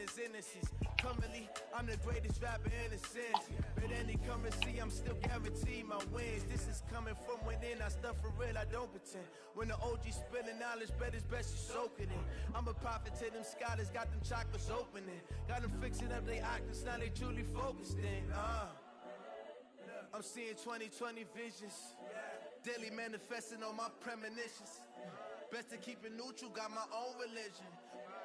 his innocence. Currently, I'm the greatest rapper in a sense. But any currency, I'm still guaranteed my wins. This is coming from within. I stuff for real, I don't pretend. When the OG spilling knowledge, bet it's best you soak it in. I'm a prophet to them scholars, got them chakras opening. Got them fixing up their octaves, now they truly focused in. I'm seeing 2020 visions. Daily manifesting on my premonitions. Best to keep it neutral, got my own religion.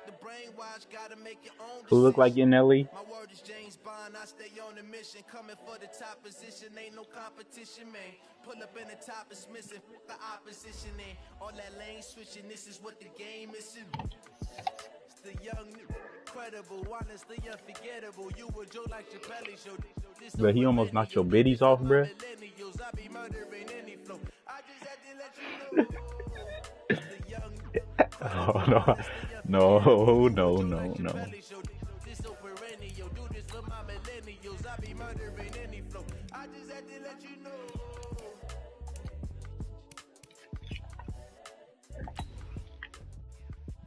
The brainwash, gotta make your own decision. Who look like you, Nelly? My word is James Bond, I stay on a mission. Coming for the top position, ain't no competition, man. Pull up in the top, it's missing, the opposition in. All that lane switching, this is what the game is. It's the young, incredible, honestly unforgettable. You would joke like your belly show. But he almost knocked your biddies off, bruh. Oh, no.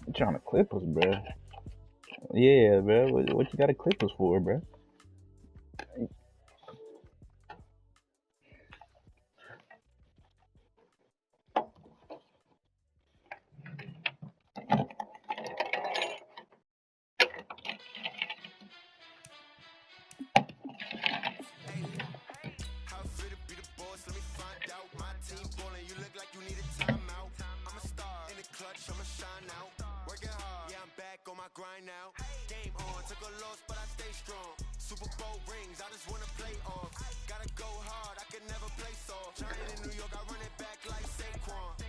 You trying to clip us, bruh? Yeah, bruh. What you got to clip us for, bruh? Grind now, game on, took a loss, but I stay strong. Super Bowl rings, I just wanna play off. Gotta go hard, I can never play soft. Giant in New York, I run it back like Saquon.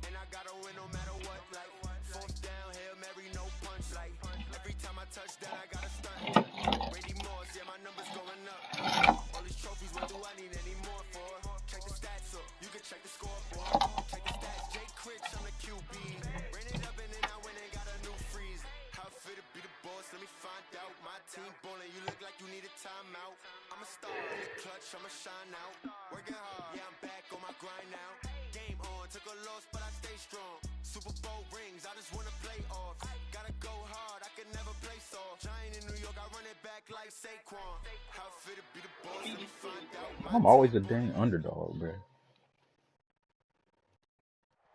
And I gotta win no matter what, like fourth down, Hail Mary, no punch, like every time I touch that, I gotta stunt. Brady Moore, yeah, my numbers going up. All these trophies, what do I need any more for? Check the stats up, you can check the scoreboard. Check the stats, Jay Critch, I'm the QB. Ran it up and then I went and got a new freeze. Fit to be the boss, let me find out. My team ballin', you look like you need a timeout. I'm a star in the clutch, I'ma shine out. Working hard, yeah, I'm back on my grind now. Game on, took a loss, but I stay strong. Super Bowl rings, I just wanna play off. Gotta go hard, I can never play soft. Giant in New York, I run it back like Saquon. How fit to be the boss, let me find out. I'm always a dang underdog, bruh.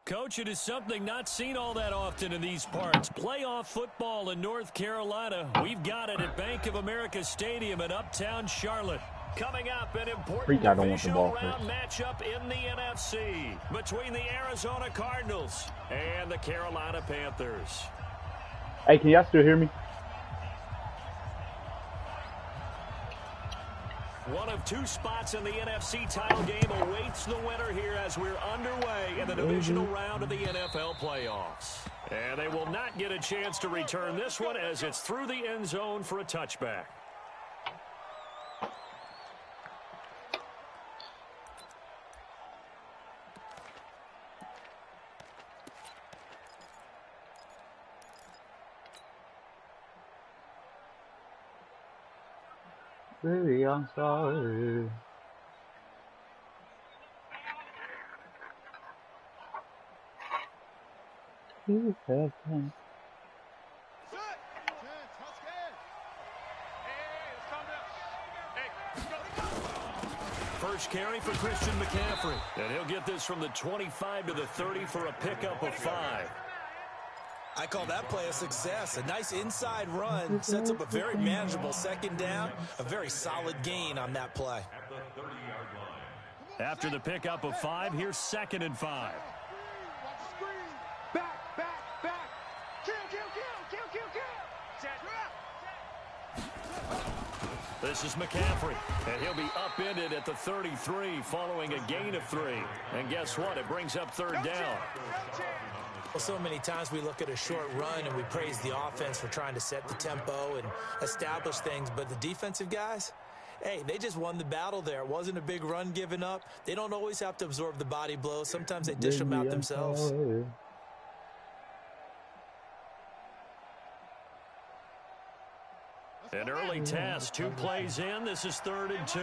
Coach, it is something not seen all that often in these parts. Playoff football in North Carolina. We've got it at Bank of America Stadium in Uptown Charlotte. Coming up, an important divisional round matchup in the NFC between the Arizona Cardinals and the Carolina Panthers. Hey, can y'all still hear me? One of two spots in the NFC title game awaits the winner here as we're underway in the divisional round of the NFL playoffs. And they will not get a chance to return this one as it's through the end zone for a touchback. Baby, I'm sorry. You have been. First carry for Christian McCaffrey. And he'll get this from the 25 to the 30 for a pickup of 5. I call that play a success. A nice inside run sets up a very manageable second down. A very solid gain on that play. After the pickup of 5, here's 2nd and 5. Back. Kill. This is McCaffrey, and he'll be upended at the 33 following a gain of 3. And guess what? It brings up 3rd down. Well, so many times we look at a short run and we praise the offense for trying to set the tempo and establish things, but the defensive guys, hey, they just won the battle there. It wasn't a big run given up. They don't always have to absorb the body blows. Sometimes they dish them out themselves. An early test, 2 plays in. This is 3rd and 2.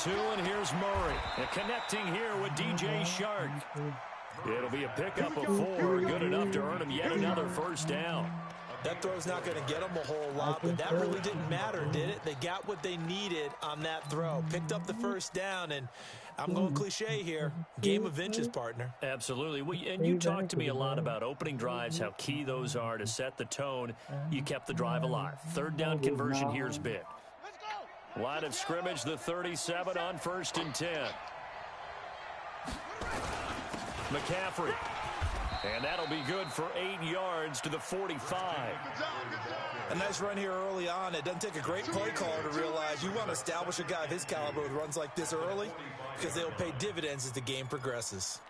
2, and here's Murray. And connecting here with DJ Shark. It'll be a pickup of 4, good enough to earn him yet another first down. That throw's not going to get them a whole lot, but that really didn't matter, did it? They got what they needed on that throw. Picked up the first down, and I'm going cliche here. Game of inches, partner. Absolutely. And you talked to me a lot about opening drives, how key those are to set the tone. You kept the drive alive. Third down conversion here's big. Line of scrimmage, the 37 on 1st and 10. McCaffrey. And that'll be good for 8 yards to the 45. A nice run here early on. It doesn't take a great play caller to realize you want to establish a guy of his caliber with runs like this early because they'll pay dividends as the game progresses.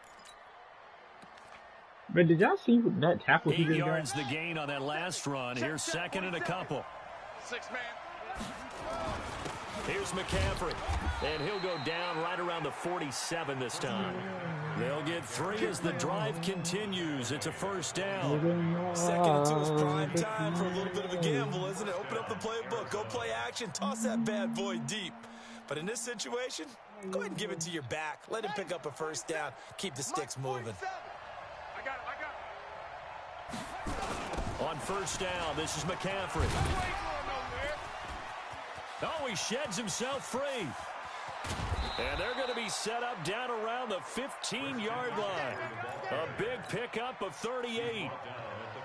But did y'all see that tackle he 8 just yards got? the gain on that last run. Here's 2nd and a couple. 6-man. Here's McCaffrey. And he'll go down right around the 47 this time. They'll get 3 as the drive continues. It's a first down. 2nd and 2 is prime time for a little bit of a gamble, isn't it? Open up the playbook. Go play action. Toss that bad boy deep. But in this situation, go ahead and give it to your back. Let him pick up a first down. Keep the sticks moving. I got it. On first down, this is McCaffrey. Oh, he sheds himself free. And they're going to be set up down around the 15-yard line. A big pickup of 38.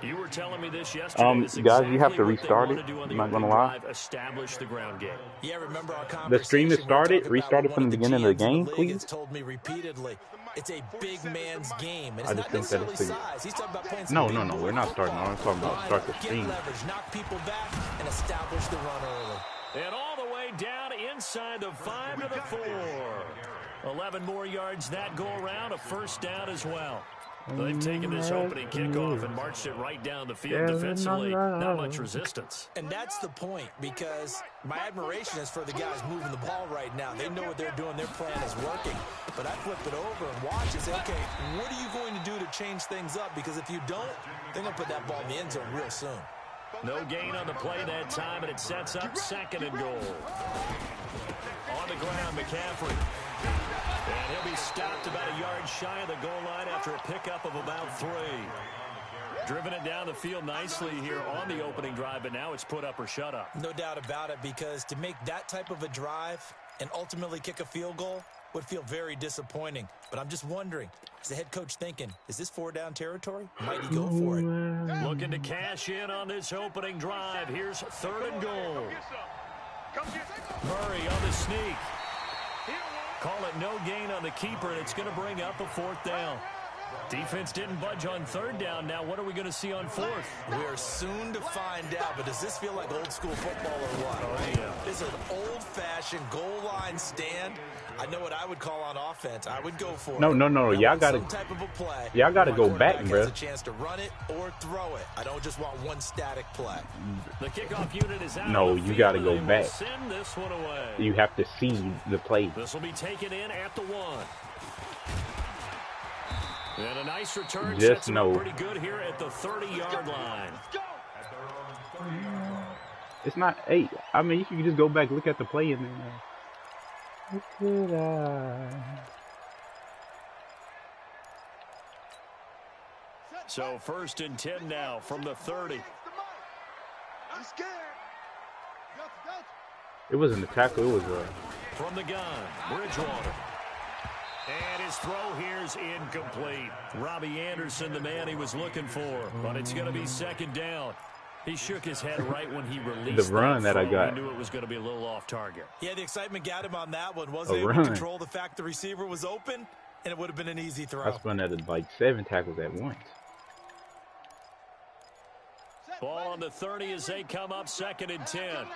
You were telling me this yesterday. This guys, you have to restart it. I'm not going to lie. Establish the ground game. Yeah, remember our conversation. The stream is started. Restart it from the beginning of the game, please. It's told me repeatedly. It's a big man's game. And I it's just not think that necessarily it's size. He's talking about playing some No, big we're not starting. I'm talking about start the Get stream. leverage, knock people back, and establish the run early. And all the way down inside the 5 to the 4. 11 more yards that go around, a first down as well. They've taken this opening kickoff and marched it right down the field defensively. Not much resistance. And that's the point, because my admiration is for the guys moving the ball right now. They know what they're doing. Their plan is working. But I flip it over and watch and say, okay, what are you going to do to change things up? Because if you don't, they're going to put that ball in the end zone real soon. No gain on the play that time, and it sets up 2nd and goal. On the ground, McCaffrey. And he'll be stopped about a yard shy of the goal line after a pickup of about 3. Driven it down the field nicely here on the opening drive, but now it's put up or shut up. No doubt about it, because to make that type of a drive and ultimately kick a field goal would feel very disappointing. But I'm just wondering, is the head coach thinking, is this 4-down territory? Might he go for it? Looking to cash in on this opening drive. Here's 3rd and goal. Murray on the sneak. Call it no gain on the keeper, and it's going to bring up a 4th down. Defense didn't budge on 3rd down. Now what are we going to see on 4th? We're soon to find out, but does this feel like old school football or what? Oh, yeah. This is an old-fashioned goal line stand. I know what I would call on offense. I would go for it. No. Y'all got to type of a play. Y'all got to go back, bro. Has a chance to run it or throw it. I don't just want one static play. The kickoff unit is out. No, of the you got to field, go and back. Send this one away. You have to see the play. This will be taken in at the 1. And a nice return. Just sets him know. up pretty good here at the 30-yard line. It's not 8. I mean, you can just go back, look at the play, and then. So 1st and 10 now from the 30. It wasn't a tackle. It was a. From the gun, Bridgewater. And his throw here's incomplete. Robbie Anderson, the man he was looking for. But it's going to be 2nd down. He shook his head right when he released the run that I got. He knew it was going to be a little off target. Yeah, the excitement got him on that one. Wasn't able to control the fact the receiver was open, and it would have been an easy throw. I spun at like 7 tackles at once. Ball on the 30 as they come up 2nd and 10.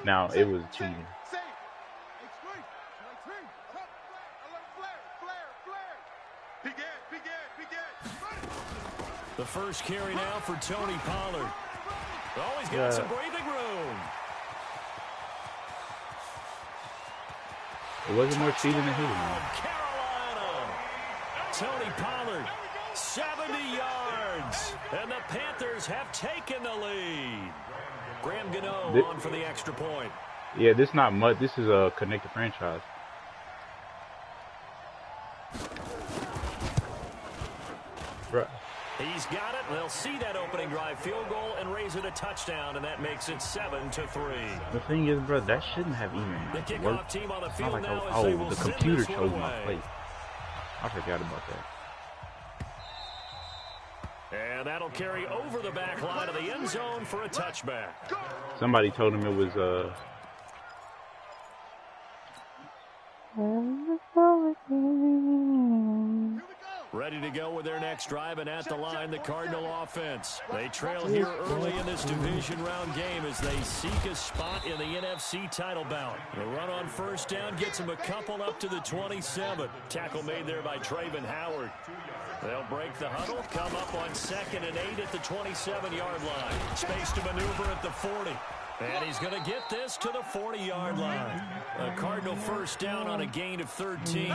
Now, it was cheating. The first carry now for Tony Pollard. Oh, he's got some breathing room. It wasn't more cheating than he was. Carolina. Tony Pollard, 70 yards. And the Panthers have taken the lead. Graham Gano on for the extra point. Yeah, this not much. This is a connected franchise. Bruh. He's got it. They'll see that opening drive field goal and raise it a touchdown, and that makes it 7-3. The thing is, bro, that shouldn't have even The kickoff worked. team on the It's field not like, now as they will the send computer this one chose my away. play. I forgot about that. And that'll carry over the back line of the end zone for a touchback. Somebody told him it was Ready to go with their next drive, and at the line, the Cardinal offense. They trail here early in this division round game as they seek a spot in the NFC title bout. The run on first down gets them a couple up to the 27. Tackle made there by Traven Howard. They'll break the huddle, come up on 2nd and 8 at the 27-yard line. Space to maneuver at the 40. And he's going to get this to the 40-yard line. A Cardinal first down on a gain of 13.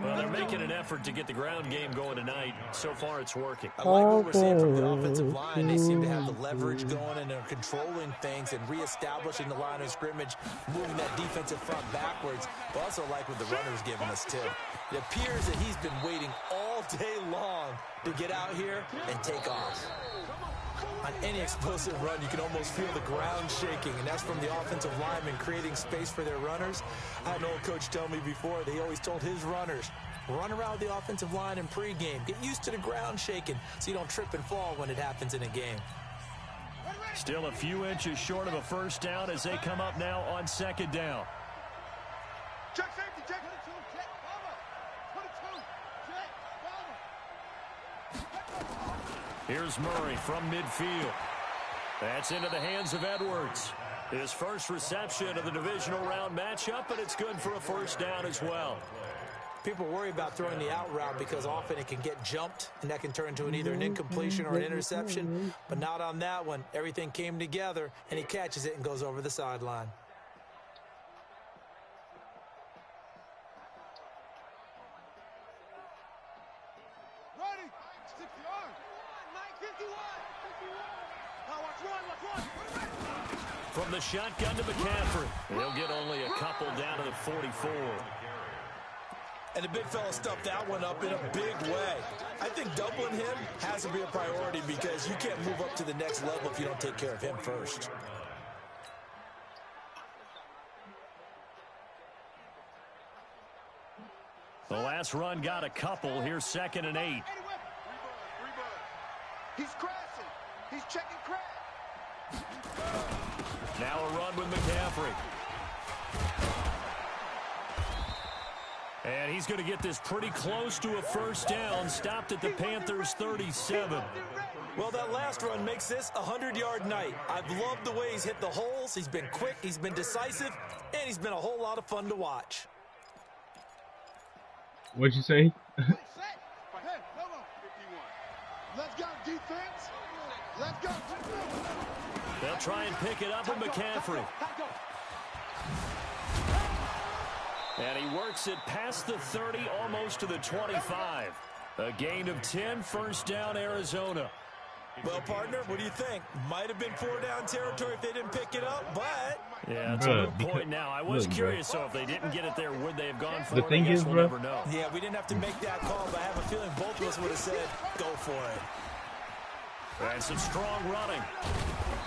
Well, they're making an effort to get the ground game going tonight. So far, it's working. I like what we're seeing from the offensive line. They seem to have the leverage going, and they're controlling things and reestablishing the line of scrimmage, moving that defensive front backwards. But also like what the runner's giving us, too. It appears that he's been waiting all day long to get out here and take off. On any explosive run, you can almost feel the ground shaking, and that's from the offensive linemen creating space for their runners. I had an old coach tell me before, they always told his runners, run around the offensive line in pregame. Get used to the ground shaking so you don't trip and fall when it happens in a game. Still a few inches short of a first down as they come up now on 2nd down. Check safety, check. Here's Murray from midfield. That's into the hands of Edwards. His first reception of the divisional round matchup, and it's good for a first down as well. People worry about throwing the out route because often it can get jumped, and that can turn into either an incompletion or an interception. But not on that one. Everything came together, and he catches it and goes over the sideline. From the shotgun to McCaffrey. He'll get only a couple down to the 44. And the big fella stuffed that one up in a big way. I think doubling him has to be a priority because you can't move up to the next level if you don't take care of him first. The last run got a couple. Here's 2nd and 8. He's crashing. He's checking crash. Now a run with McCaffrey. And he's going to get this pretty close to a first down. Stopped at the Panthers' 37. Well, that last run makes this a 100-yard night. I've loved the way he's hit the holes. He's been quick, he's been decisive, and he's been a whole lot of fun to watch. What'd you say? Let's go, defense. Let's go. They'll try and pick it up with McCaffrey. And he works it past the 30, almost to the 25. A gain of 10, first down, Arizona. Well, partner, what do you think? Might have been 4-down territory if they didn't pick it up, but... Yeah, it's a moot point now. I was curious, so if they didn't get it there, would they have gone for it? The thing is, we'll bro. never know. Yeah, we didn't have to make that call, but I have a feeling both of us would have said, go for it. And some strong running.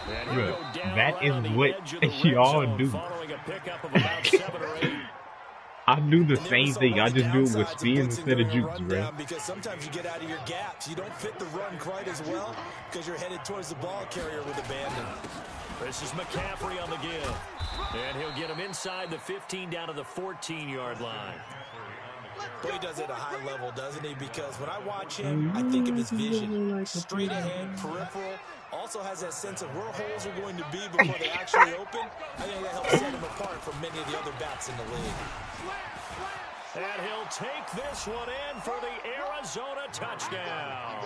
And he'll Bro, go down that right is on the what edge of the red y'all zone, do. following a pickup of about 7 or 8. I do the And same thing. I just do it with spins instead of jukes, bro. Because sometimes you get out of your gaps. You don't fit the run quite as well because you're headed towards the ball carrier with abandon. This is McCaffrey on the give. And he'll get him inside the 15 down to the 14-yard line. Boy, he does it at a high level, doesn't he? Because when I watch him, I think of his vision. Straight ahead, peripheral. Also has that sense of where holes are going to be before they actually open. I think that helps set him apart from many of the other bats in the league. And he'll take this one in for the Arizona touchdown.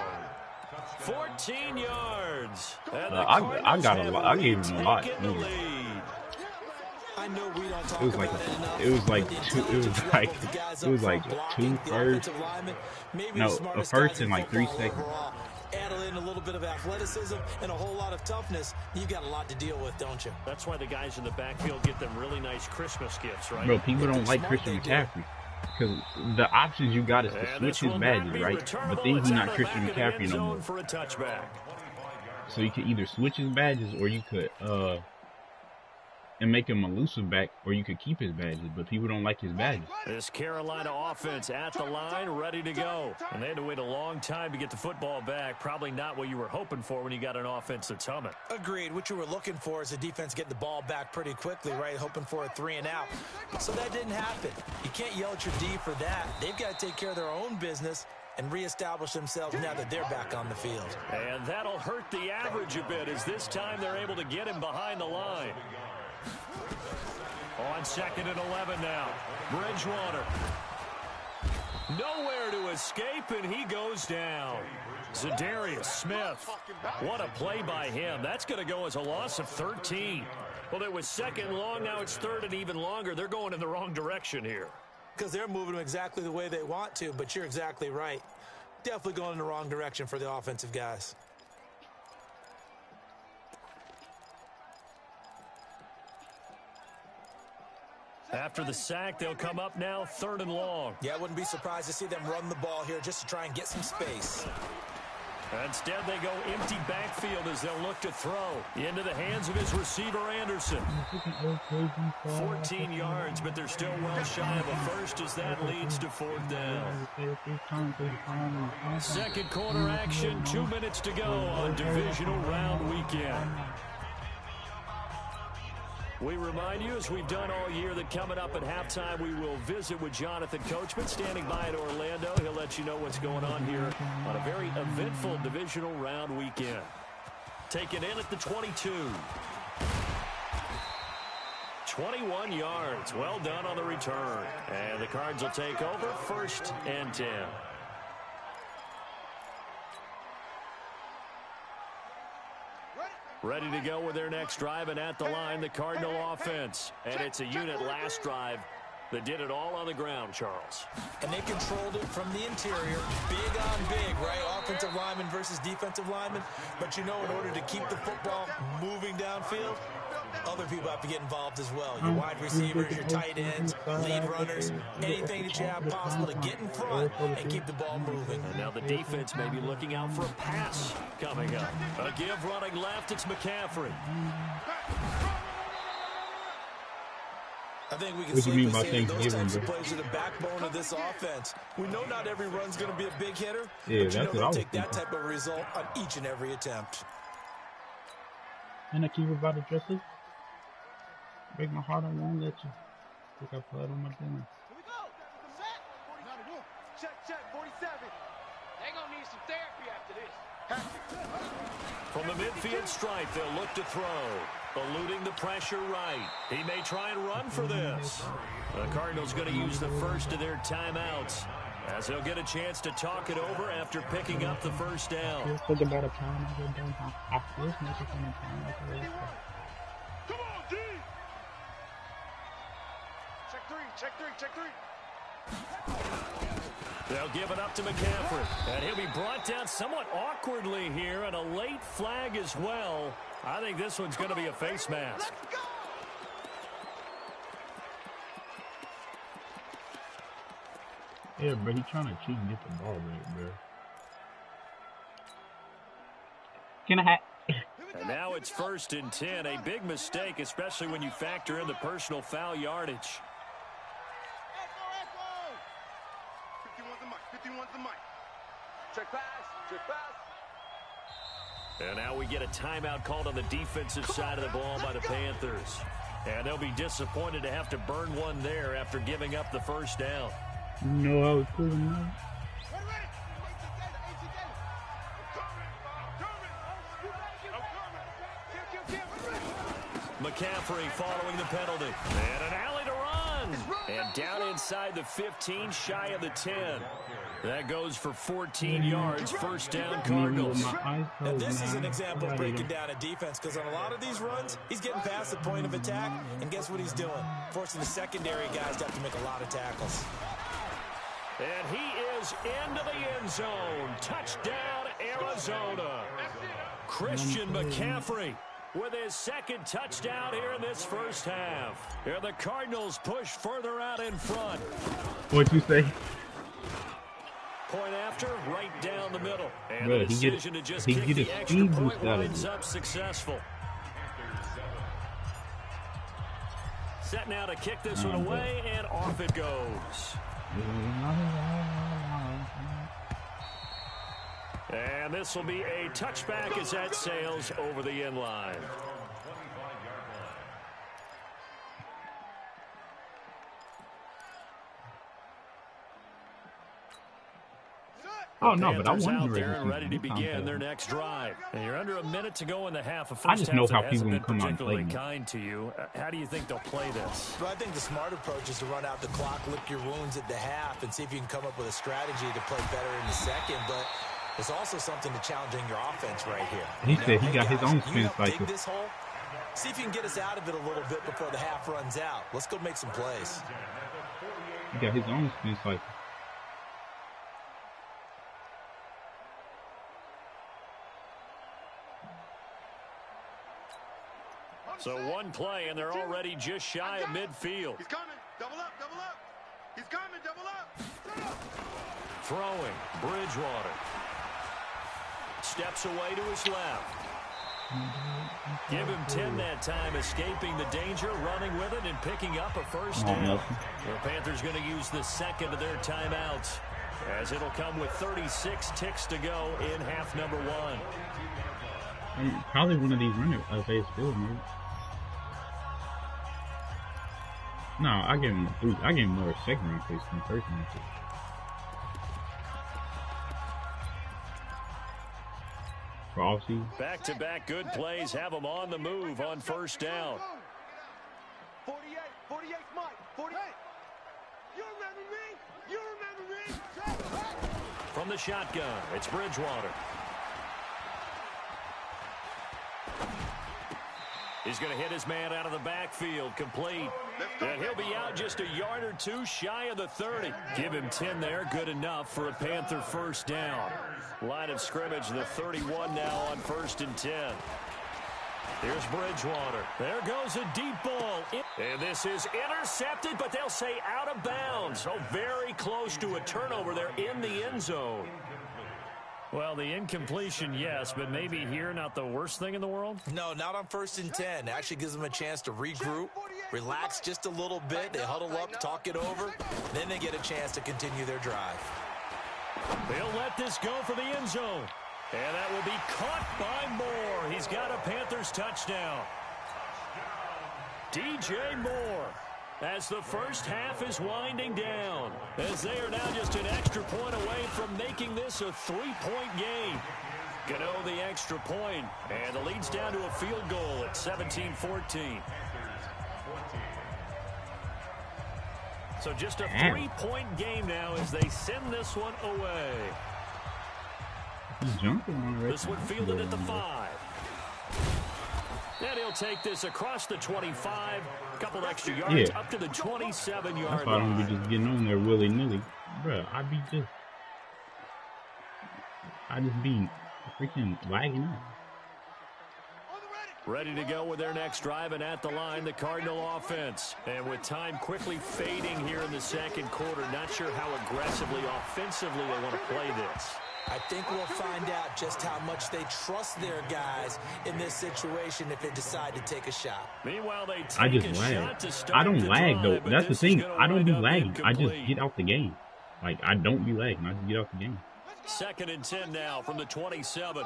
14 yards. And the I got a lot. I gave him a lot. I know we don't talk It was about like it enough. it was like two. It was like two first. No, a first in like 3 seconds. a little bit of athleticism and a whole lot of toughness, you've got a lot to deal with, don't you? That's why the guys in the backfield get them really nice Christmas gifts, right? Bro, people don't like Christian McCaffrey. Because the options you got is to switch his badges, right? But then he's not Christian McCaffrey no more. For a touchback. So you could either switch his badges or you could and make him elusive back, or you could keep his badges, but people don't like his badges. This Carolina offense at the line, ready to go. And they had to wait a long time to get the football back. Probably not what you were hoping for when you got an offense that's humming. Agreed. What you were looking for is the defense getting the ball back pretty quickly, right? Hoping for a 3 and out. So that didn't happen. You can't yell at your D for that. They've got to take care of their own business and reestablish themselves now that they're back on the field. And that'll hurt the average a bit as this time they're able to get him behind the line. On 2nd and 11 now. Bridgewater. Nowhere to escape, and he goes down. Zadarius Smith. What a play by him. That's going to go as a loss of 13. Well, it was 2nd long. Now it's 3rd and even longer. They're going in the wrong direction here. Because they're moving them exactly the way they want to, but you're exactly right. Definitely going in the wrong direction for the offensive guys. After the sack, they'll come up now 3rd and long. Yeah, I wouldn't be surprised to see them run the ball here just to try and get some space. Instead, they go empty backfield as they'll look to throw into the hands of his receiver, Anderson. 14 yards, but they're still well shy of a first as that leads to 4th down. 2nd quarter action, 2 minutes to go on divisional round weekend. We remind you, as we've done all year, that coming up at halftime, we will visit with Jonathan Coachman, standing by at Orlando. He'll let you know what's going on here on a very eventful divisional round weekend. Taken in at the 22. 21 yards. Well done on the return. And the Cards will take over 1st and 10. Ready to go with their next drive, and at the line, the Cardinal offense. And it's a unit last drive that did it all on the ground, Charles. And they controlled it from the interior. Big on big, right? Offensive lineman versus defensive lineman. But you know, in order to keep the football moving downfield, other people have to get involved as well. Your wide receivers, your tight ends, lead runners, anything that you have possible to get in front and keep the ball moving. And now the defense may be looking out for a pass coming up. A give running left, it's McCaffrey. I think we can safely say that those types of plays are the backbone of this offense. We know not every run's going to be a big hitter, but you know they'll take that type of result on each and every attempt. And I keep about to dress it. Break my heart, I won't let you. Think I blood on my dinner. Here we go. Set. 41. Check, 47. They gonna need some therapy after this. From the midfield stripe, they'll look to throw. Eluding the pressure right. He may try and run for this. The Cardinals going to use the first of their timeouts as they'll get a chance to talk it over after picking up the 1st down. Think about a time I get done. I feel like it's in a time like this. Come on, D. Check three. They'll give it up to McCaffrey. And he'll be brought down somewhat awkwardly here, and a late flag as well. I think this one's going to be a face mask. Yeah, bro, he's trying to cheat and get the ball back, bro. Can I have... And now it's 1st and 10. A big mistake, especially when you factor in the personal foul yardage. 51's the mic. Check pass. And now we get a timeout called on the defensive side of the ball by the Panthers. And they'll be disappointed to have to burn one there after giving up the 1st down. No, I was pulling out. McCaffrey following the penalty. And an alley to run. And down inside the 15, shy of the 10. That goes for 14 yards, 1st down Cardinals. Now this is an example of breaking down a defense, because on a lot of these runs, he's getting past the point of attack, and guess what he's doing? Forcing the secondary guys to have to make a lot of tackles. And he is into the end zone. Touchdown, Arizona. Christian McCaffrey with his second touchdown here in this first half. And the Cardinals push further out in front. What'd you say? Point after, right down the middle. And Bro, the decision to just kick the extra point winds up successful. Set now to kick this one away, and off it goes. And this will be a touchback as that sails over the end line. Oh no, but I Panthers wanted out to there and ready to begin their next drive. And you're under a minute to go in the half. I just know how people been come out and play particularly me. kind to you. How do you think they'll play this? Well, I think the smart approach is to run out the clock, lick your wounds at the half, and see if you can come up with a strategy to play better in the second. But there's also something to challenging your offense right here. He said he got his own spin cycle. Dig this hole. See if you can get us out of it a little bit before the half runs out. Let's go make some plays. He got his own spin cycle. So one play, and they're already just shy of midfield. He's coming. Double up, double up. He's coming, double up. Throwing, Bridgewater. Steps away to his left. Give him 10 that time, escaping the danger, running with it, and picking up a first down. The Panthers going to use the second of their timeouts, as it'll come with 36 ticks to go in half number one. Probably one of these running phase field, maybe. No, I give him 3. I give him more second round picks than first round picks. For offseason. Back-to-back good plays have them on the move on first down. 48, 48, Mike, 48. You remember me? You remember me? From the shotgun, it's Bridgewater. He's going to hit his man out of the backfield, complete. And he'll be out just a yard or two shy of the 30. Give him 10 there, good enough for a Panther first down. Line of scrimmage, the 31 now on 1st and 10. Here's Bridgewater. There goes a deep ball. And this is intercepted, but they'll say out of bounds. Oh, very close to a turnover there in the end zone. Well, the incompletion, yes, but maybe here not the worst thing in the world? No, not on 1st and 10. Actually gives them a chance to regroup, relax just a little bit. They huddle up, talk it over. Then they get a chance to continue their drive. They'll let this go for the end zone. And that will be caught by Moore. He's got a Panthers touchdown. DJ Moore, as the first half is winding down, as they are now just an extra point away from making this a 3-point game. Gano the extra point, and the lead's down to a field goal at 17-14. So just a 3-point game now as they send this one away. He's jumping already. This one fielded at the 5. And he'll take this across the 25, a couple extra yards up to the 27-yard line. That's why I don't be just getting on there willy-nilly. Bruh, I just be freaking lagging out. Ready to go with their next drive, and at the line, the Cardinal offense. And with time quickly fading here in the second quarter, not sure how aggressively, offensively they want to play this. I think we'll find out just how much they trust their guys in this situation if they decide to take a shot. Meanwhile, they take I just a lag. shot to start I don't the lag though. drive, That's the thing. I don't be lagging. I just incomplete. get out the game. Like I don't be lagging. I just get out the game. 2nd and 10 now from the 27.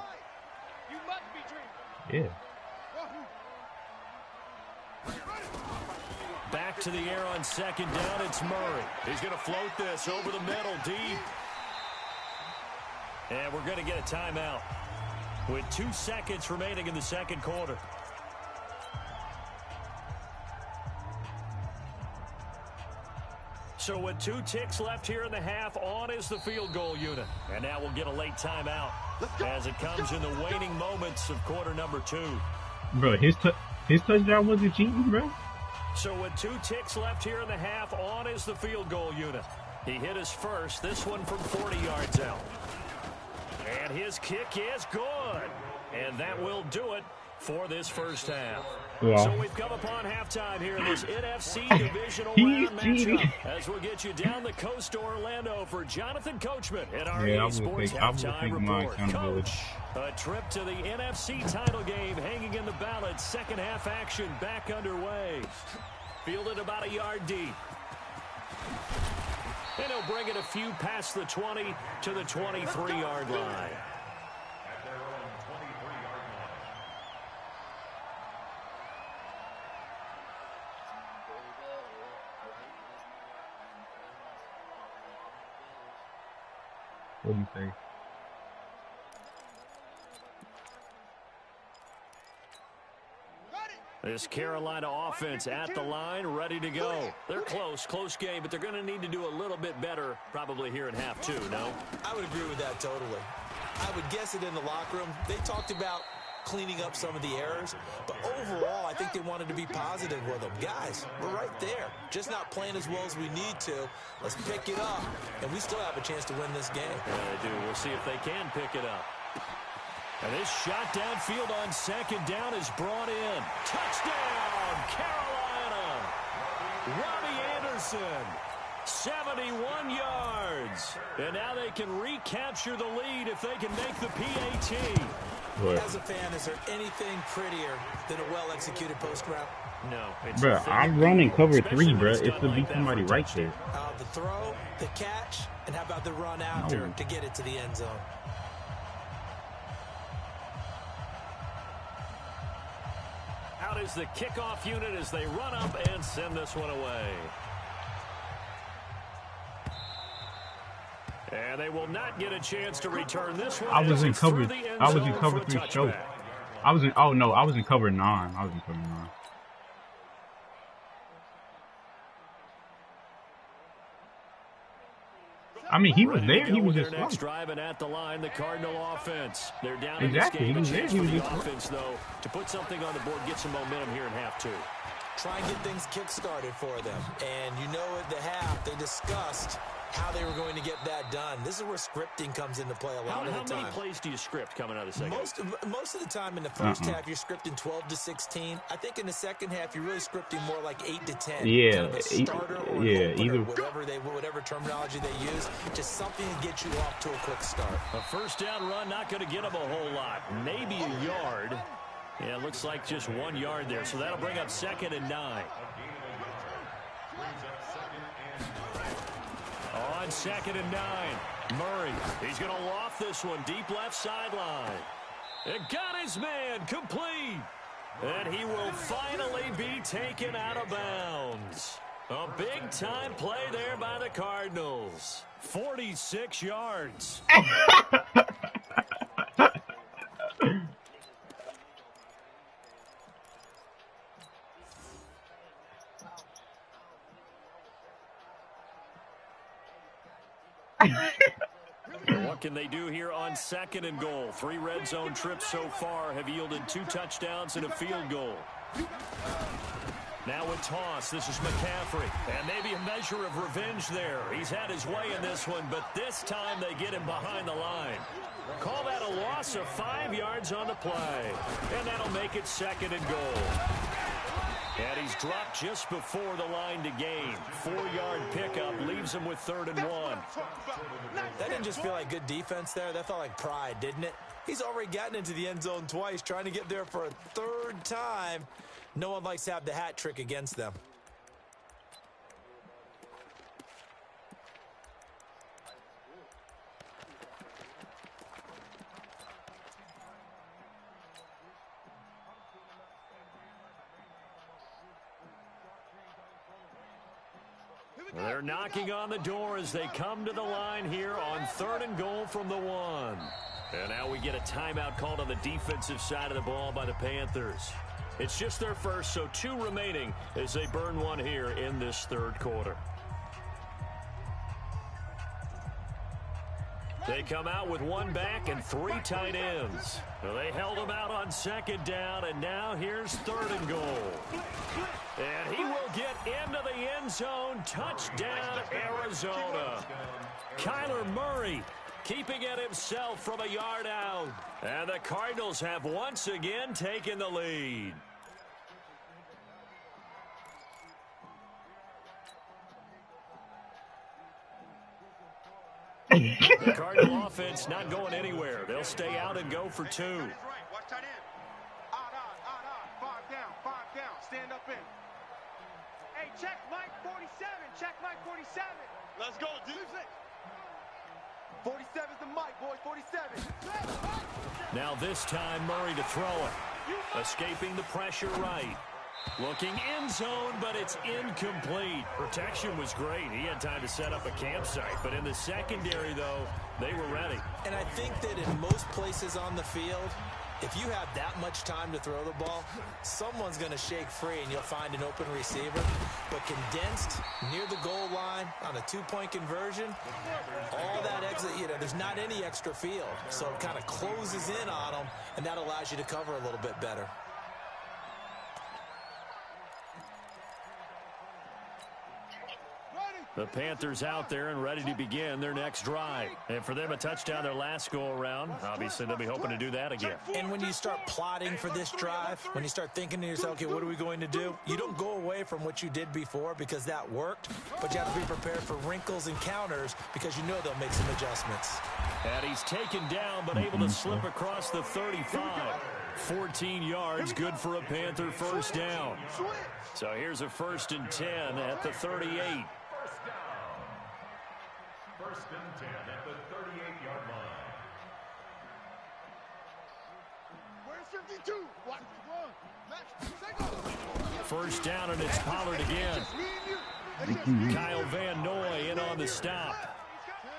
You must be dreaming. Yeah. Back to the air on 2nd down. It's Murray. He's going to float this over the middle deep. And we're going to get a timeout with 2 seconds remaining in the second quarter. So with 2 ticks left here in the half, on is the field goal unit. And now we'll get a late timeout as it comes in the waning moments of quarter number 2. Bro, his touchdown wasn't cheating, bro. So with 2 ticks left here in the half, on is the field goal unit. He hit his first, this one from 40 yards out. And his kick is good. And that will do it for this first half. Wow. So we've come upon halftime here in this NFC divisional round matchup as we'll get you down the coast to Orlando for Jonathan Coachman at our EA Sports Halftime Report. Coach, a trip to the NFC title game hanging in the balance. Second half action back underway. Fielded about a yard deep. And he'll bring it a few past the 20 to the 23-yard line. What do you think? This Carolina offense at the line, ready to go. They're close game, but they're going to need to do a little bit better probably here in half two, no? I would agree with that totally. I would guess it in the locker room. They talked about cleaning up some of the errors, but overall, I think they wanted to be positive with them. Guys, we're right there. Just not playing as well as we need to. Let's pick it up, and we still have a chance to win this game. Yeah, they do. We'll see if they can pick it up. And this shot downfield on second down is brought in. Touchdown, Carolina! Robbie Anderson, 71 yards. And now they can recapture the lead if they can make the PAT. What? As a fan, is there anything prettier than a well-executed post route? No. Bruh, I'm running cover 3, bruh. It's to be somebody right there. The throw, the catch, and how about the run after to get it to the end zone? Out is the kickoff unit as they run up and send this one away. And they will not get a chance to return this one. I was in cover 3 choke. I was in cover 9. I was in cover 9. I mean, he was there. He was just next driving at the line, the Cardinal offense. They're down exactly. in this He game. was there. He was the offense, though, to put something on the board, get some momentum here in half two. Try and get things kick-started for them. And you know at the half, they discussed how they were going to get that done. This is where scripting comes into play a lot of the time. How many plays do you script coming out of the second? Most of the time in the first half, you're scripting 12 to 16. I think in the second half, you're really scripting more like 8 to 10. Yeah, kind of a starter or either whatever terminology they use, just something to get you off to a quick start. A first down run, not going to get them a whole lot. Maybe a yard. Yeah, it looks like just 1 yard there, so that'll bring up 2nd and 9. On 2nd and 9, Murray. He's going to loft this one deep left sideline. And got his man complete. And he will finally be taken out of bounds. A big-time play there by the Cardinals. 46 yards. What can they do here on 2nd and goal? 3 red zone trips so far have yielded 2 touchdowns and a field goal. Now a toss. This is McCaffrey. And maybe a measure of revenge there. He's had his way in this one, but this time they get him behind the line. Call that a loss of 5 yards on the play. And that'll make it 2nd and goal. And he's dropped just before the line to gain. 4-yard pickup leaves him with 3rd and 1. That didn't just feel like good defense there. That felt like pride, didn't it? He's already gotten into the end zone twice, trying to get there for a 3rd time. No one likes to have the hat trick against them. They're knocking on the door as they come to the line here on 3rd and goal from the 1. And now we get a timeout called on the defensive side of the ball by the Panthers. It's just their first, so 2 remaining as they burn 1 here in this 3rd quarter. They come out with one back and 3 tight ends. Well, they held him out on 2nd down, and now here's 3rd and goal. And he will get into the end zone. Touchdown, Arizona. Kyler Murray keeping it himself from a yard out. And the Cardinals have once again taken the lead. The Cardinal offense not going anywhere. They'll stay out and go for 2. Watch tight end. Odd. 5 down. Stand up in. Hey, check Mike 47. Check Mike 47. Let's go, dude. 47's the mic, boys. 47. Now this time, Murray to throw it. Escaping the pressure right. Looking end zone, but it's incomplete. Protection was great. He had time to set up a campsite. But in the secondary, though, they were ready. And I think that in most places on the field, if you have that much time to throw the ball, someone's going to shake free and you'll find an open receiver. But condensed near the goal line on a 2-point conversion, all that exit, there's not any extra field. So it kind of closes in on them, and that allows you to cover a little bit better. The Panthers out there and ready to begin their next drive. And for them, a touchdown their last go-around. Obviously, they'll be hoping to do that again. And when you start plotting for this drive, when you start thinking to yourself, okay, what are we going to do? You don't go away from what you did before because that worked, but you have to be prepared for wrinkles and counters because you know they'll make some adjustments. And he's taken down, but able to slip across the 35. 14 yards, good for a Panther first down. So here's a 1st and 10 at the 38. First and 10 at the 38-yard line. Where's 52? Watch the run. First down, and it's Pollard again. Kyle Van Noy in on the stop.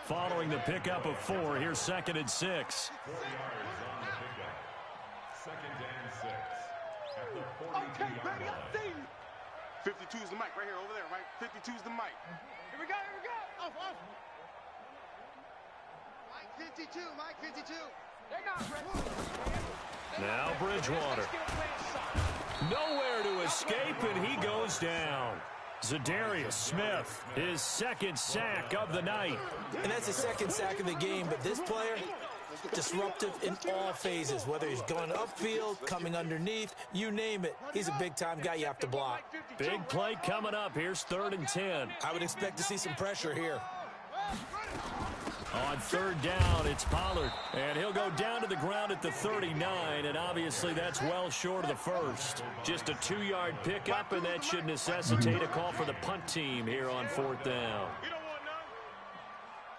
Following the pickup of 4, here's 2nd and 6. 4 yards on the pickup. 2nd and 6 at the 42-yard line. 52's the mic right here, over there, right? 52's the mic. Here we go. Off. Mike 52, Mike 52. They're not ready. Now Bridgewater. Nowhere to escape, and he goes down. Zadarius Smith, his 2nd sack of the night. And that's the 2nd sack of the game, but this player, disruptive in all phases, whether he's going upfield, coming underneath, you name it. He's a big-time guy you have to block. Big play coming up. Here's 3rd and 10. I would expect to see some pressure here. On 3rd down, it's Pollard. And he'll go down to the ground at the 39, and obviously that's well short of the first. Just a 2-yard pickup, and that should necessitate a call for the punt team here on 4th down.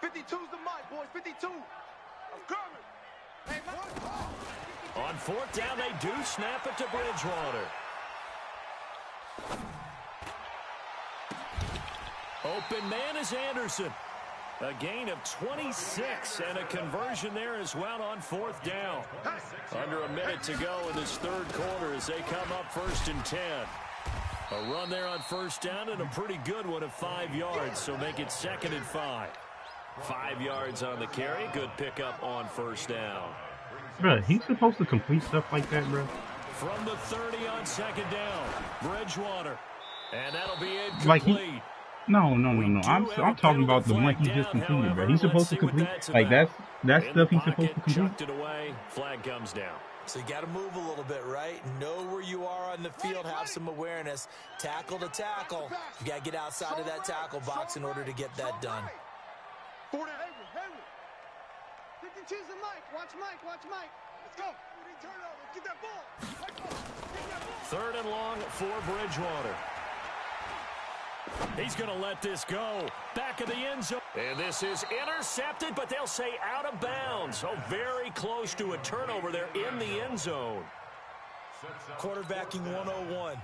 52's the mic, boys. 52. I'm coming. Hey, on 4th down, they do snap it to Bridgewater. Open man is Anderson. A gain of 26 and a conversion there as well on 4th down. Under a minute to go in this 3rd quarter as they come up 1st and 10. A run there on 1st down and a pretty good one of 5 yards, so make it 2nd and 5. 5 yards on the carry. Good pickup on 1st down. Bruh, he's supposed to complete stuff like that, bro. From the 30 on 2nd down, Bridgewater. And that'll be incomplete. Like No. I'm talking about the one he just completed, bro. He's supposed to complete like that stuff he's supposed to complete. Chucked it away. Flag comes down. So you got to move a little bit, right? Know where you are on the field. Have some awareness. Tackle to tackle. You got to get outside of that tackle box in order to get that done. 40, Henry. 52's the mic. Watch Mike. Let's go. Turnover. Get that ball. 3rd and long for Bridgewater. He's going to let this go. Back of the end zone. And this is intercepted, but they'll say out of bounds. Oh, very close to a turnover there in the end zone. Quarterbacking 101.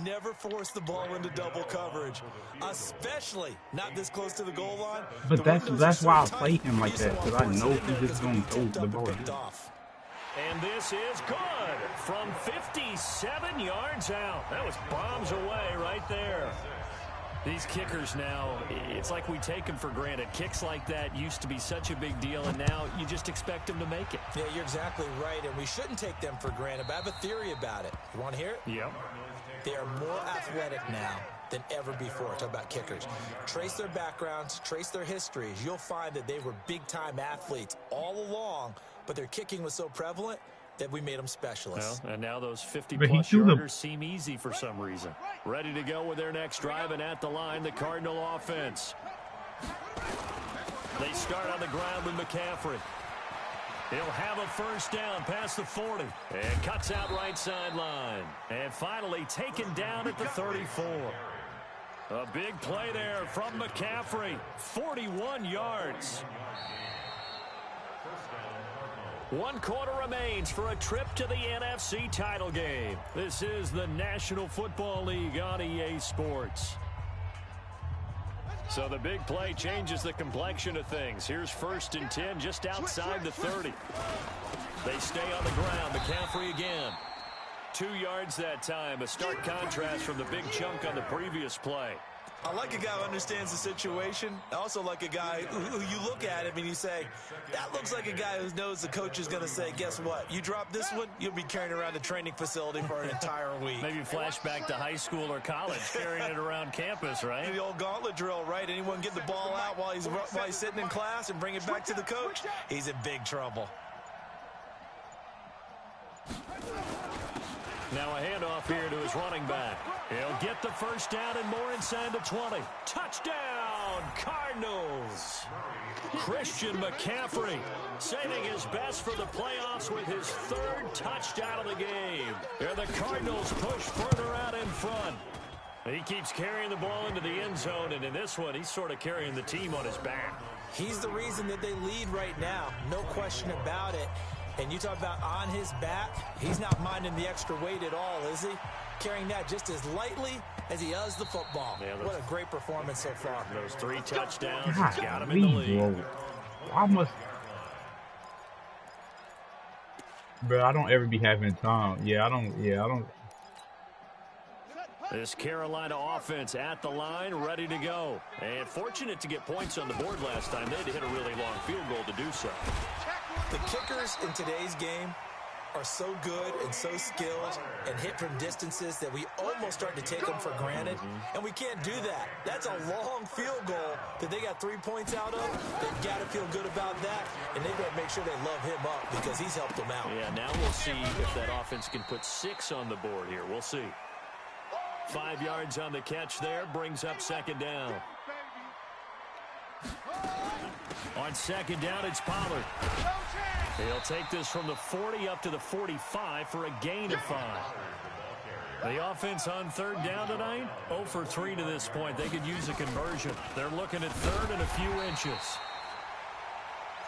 Never force the ball into double coverage, especially not this close to the goal line. But that's why I play him like that, because I know he's just going to throw the ball. And this is good from 57 yards out. That was bombs away right there. These kickers now, it's like we take them for granted. Kicks like that used to be such a big deal, and now you just expect them to make it. Yeah, you're exactly right, and we shouldn't take them for granted, but I have a theory about it. You want to hear it? Yep. They are more athletic now than ever before. Talk about kickers. Trace their backgrounds, trace their histories. You'll find that they were big-time athletes all along, but their kicking was so prevalent that we made them specialists. Well, and now those 50-plus yarders seem easy for some reason. Ready to go with their next drive, and at the line, the Cardinal offense. They start on the ground with McCaffrey. He'll have a first down past the 40. And cuts out right sideline. And finally taken down at the 34. A big play there from McCaffrey. 41 yards. 1 quarter remains for a trip to the NFC title game. This is the National Football League on EA Sports. So the big play changes the complexion of things. Here's 1st and 10 just outside the 30. They stay on the ground. McCaffrey again. 2 yards that time. A stark contrast from the big chunk on the previous play. I like a guy who understands the situation. I also like a guy who you look at him and you say, that looks like a guy who knows the coach is going to say, guess what? You drop this one, you'll be carrying around the training facility for an entire week. Maybe flashback to high school or college, carrying it around campus, right? The old gauntlet drill, right? Anyone get the ball out while he's sitting in class and bring it back to the coach? He's in big trouble. Now a handoff here to his running back. He'll get the first down and more inside the 20. Touchdown, Cardinals. Christian McCaffrey saving his best for the playoffs with his 3rd touchdown of the game. Here the Cardinals push further out in front. He keeps carrying the ball into the end zone, and in this one, he's sort of carrying the team on his back. He's the reason that they lead right now. No question about it. And you talk about on his back, he's not minding the extra weight at all, is he? Carrying that just as lightly as he does the football. Yeah, what a great performance so far. Those 3 touchdowns, he's got him in the lead. Bro, I don't ever be having time. I don't. This Carolina offense at the line, ready to go. And fortunate to get points on the board last time. They had to hit a really long field goal to do so. The kickers in today's game are so good and so skilled and hit from distances that we almost start to take them for granted. And we can't do that. That's a long field goal that they got 3 points out of. They've got to feel good about that. And they've got to make sure they love him up because he's helped them out. Yeah, now we'll see if that offense can put 6 on the board here. We'll see. 5 yards on the catch there, brings up 2nd down. On 2nd down, it's Pollard. He'll take this from the 40 up to the 45 for a gain of 5. The offense on 3rd down tonight, 0 for 3 to this point. They could use a conversion. They're looking at 3rd and a few inches.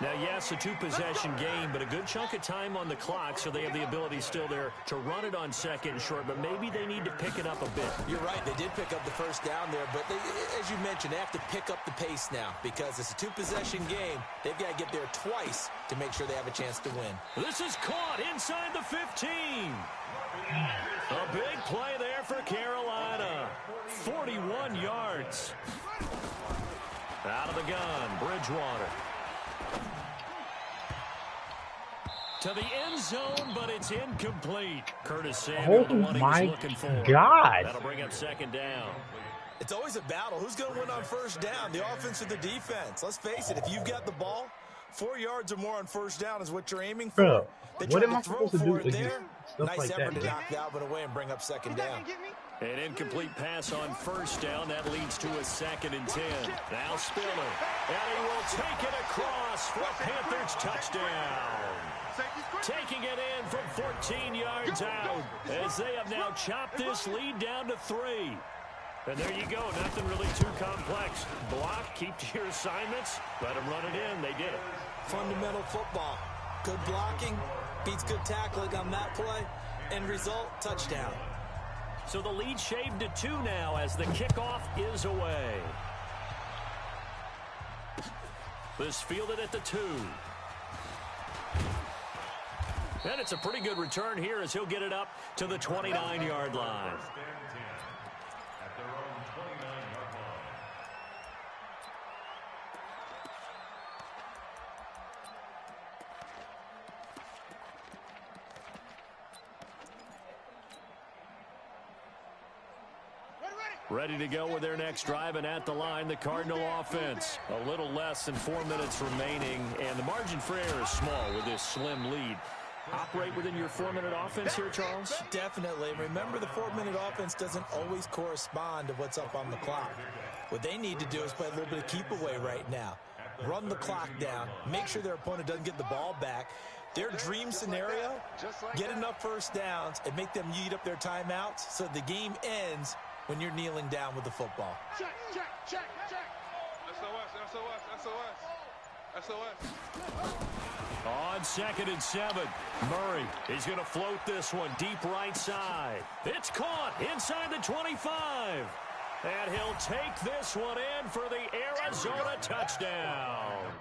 Now, yes, a 2-possession game, but a good chunk of time on the clock, so they have the ability still there to run it on 2nd and short, but maybe they need to pick it up a bit. You're right. They did pick up the first down there, but they, as you mentioned, they have to pick up the pace now because it's a 2-possession game. They've got to get there twice to make sure they have a chance to win. This is caught inside the 15. A big play there for Carolina. 41 yards. Out of the gun, Bridgewater. To the end zone, but it's incomplete. Curtis Samuel, the one he was looking for. God. That'll bring up 2nd down. It's always a battle. Who's going to win on 1st down, the offense or the defense? Let's face it, if you've got the ball, 4 yards or more on 1st down is what you're aiming for. Bro, what am I supposed to do against stuff like that? Nice effort to knock Dalvin away and bring up 2nd down. An incomplete pass on 1st down. That leads to a 2nd and 10. Now Spiller. And he will take it across for a Panthers touchdown. Taking it in from 14 yards out as they have now chopped this lead down to 3. And there you go. Nothing really too complex. Block, keep to your assignments, let them run it in. They did it. Fundamental football. Good blocking, beats good tackling on that play. End result, touchdown. So the lead shaved to 2 now as the kickoff is away. This fielded at the 2. And it's a pretty good return here as he'll get it up to the 29-yard line. Ready to go with their next drive, and at the line, the Cardinal offense. A little less than 4 minutes remaining, and the margin for error is small with this slim lead. Operate within your 4-minute offense here, Charles? Definitely. Remember, the 4-minute offense doesn't always correspond to what's up on the clock. What they need to do is play a little bit of keep away right now. Run the clock down. Make sure their opponent doesn't get the ball back. Their dream scenario, get enough first downs and make them eat up their timeouts so the game ends when you're kneeling down with the football. Check, check, check, check. SOS. On 2nd and 7, Murray is going to float this one deep right side. It's caught inside the 25. And he'll take this one in for the Arizona touchdown.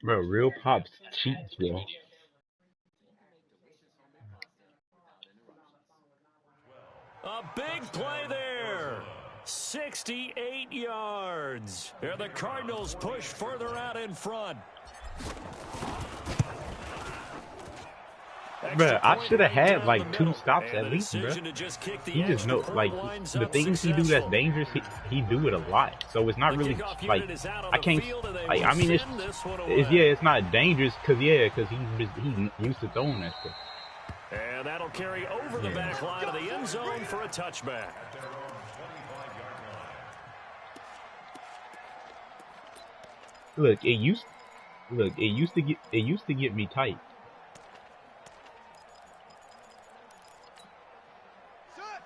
Bro, real pops cheats, bro. A big play there. 68 yards. And the Cardinals push further out in front. Bro, I should have had like 2 stops at least, bro. He just knows, like, the things he do that's dangerous, he do it a lot. So it's not really, like, I can't, like, I mean, it's yeah, it's not dangerous because he used to throwing that stuff. And that'll carry over the back line of the end zone for a touchback. Look, it used to get me tight.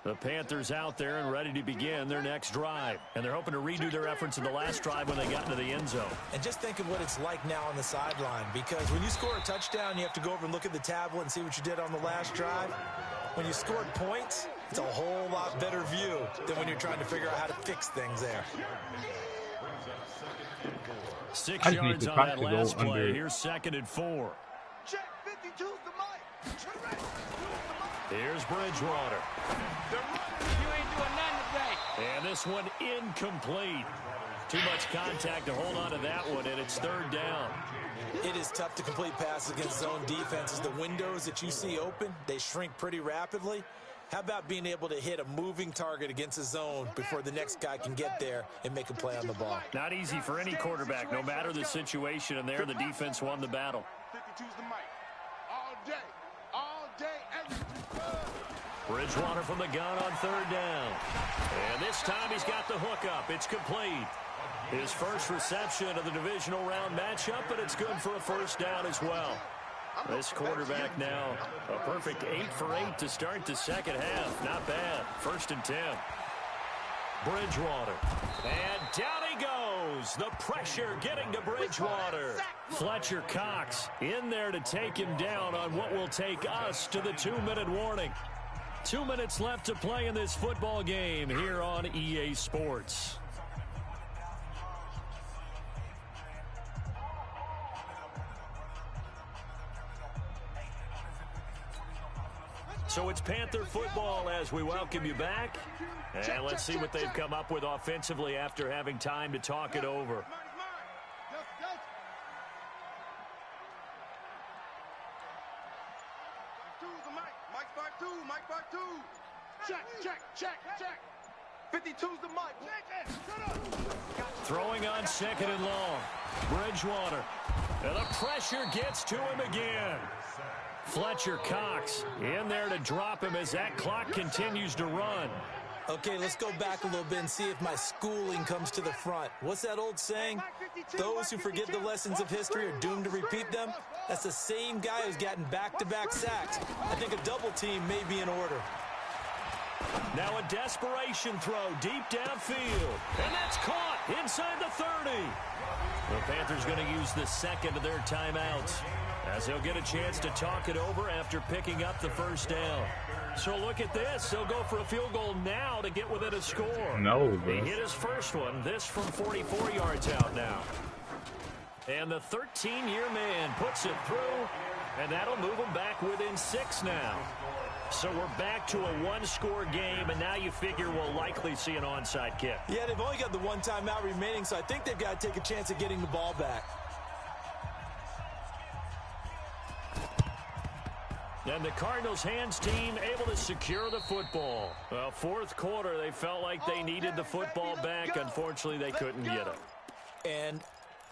The Panthers out there and ready to begin their next drive. And they're hoping to redo their efforts in the last drive when they got into the end zone. And just think of what it's like now on the sideline, because when you score a touchdown, you have to go over and look at the tablet and see what you did on the last drive. When you scored points, it's a whole lot better view than when you're trying to figure out how to fix things there. 6 yards on that last play. Here's 2nd and 4. Check, 52's the mic. Here's Bridgewater. They're running. You ain't doing nothing today. And this one incomplete. Too much contact to hold on to that one, and it's 3rd down. It is tough to complete passes against zone defenses. The windows that you see open, they shrink pretty rapidly. How about being able to hit a moving target against a zone before the next guy can get there and make a play on the ball? Not easy for any quarterback, no matter the situation, and there the defense won the battle. 52's the mic. All day, every day. Bridgewater from the gun on 3rd down. And this time he's got the hookup. It's complete. His first reception of the divisional round matchup, but it's good for a 1st down as well. This quarterback now, a perfect 8 for 8 to start the 2nd half. Not bad. 1st and 10. Bridgewater. And down he goes. The pressure getting to Bridgewater. Fletcher Cox in there to take him down on what will take us to the 2-minute warning. 2 minutes left to play in this football game here on EA Sports. So it's Panther football as we welcome you back. And let's see what they've come up with offensively after having time to talk it over. Check. 52's the mic. Throwing on 2nd and long. Bridgewater. And the pressure gets to him again. Fletcher Cox in there to drop him as that clock continues to run. Okay, let's go back a little bit and see if my schooling comes to the front. What's that old saying? Those who forget the lessons of history are doomed to repeat them. That's the same guy who's gotten back-to-back sacks. I think a double team may be in order. Now a desperation throw deep downfield. And that's caught inside the 30. The Panthers going to use the 2nd of their timeouts, as they'll get a chance to talk it over after picking up the 1st down. So look at this. They'll go for a field goal now to get within a score. No, bro. He hit his first one. This from 44 yards out now. And the 13-year man puts it through. And that'll move them back within 6 now. So we're back to a one-score game, and now you figure we'll likely see an onside kick. Yeah, they've only got the one timeout remaining, so I think they've got to take a chance at getting the ball back. And the Cardinals' hands team able to secure the football. Well, fourth quarter, they felt like they needed the football back. Unfortunately, they couldn't get it. And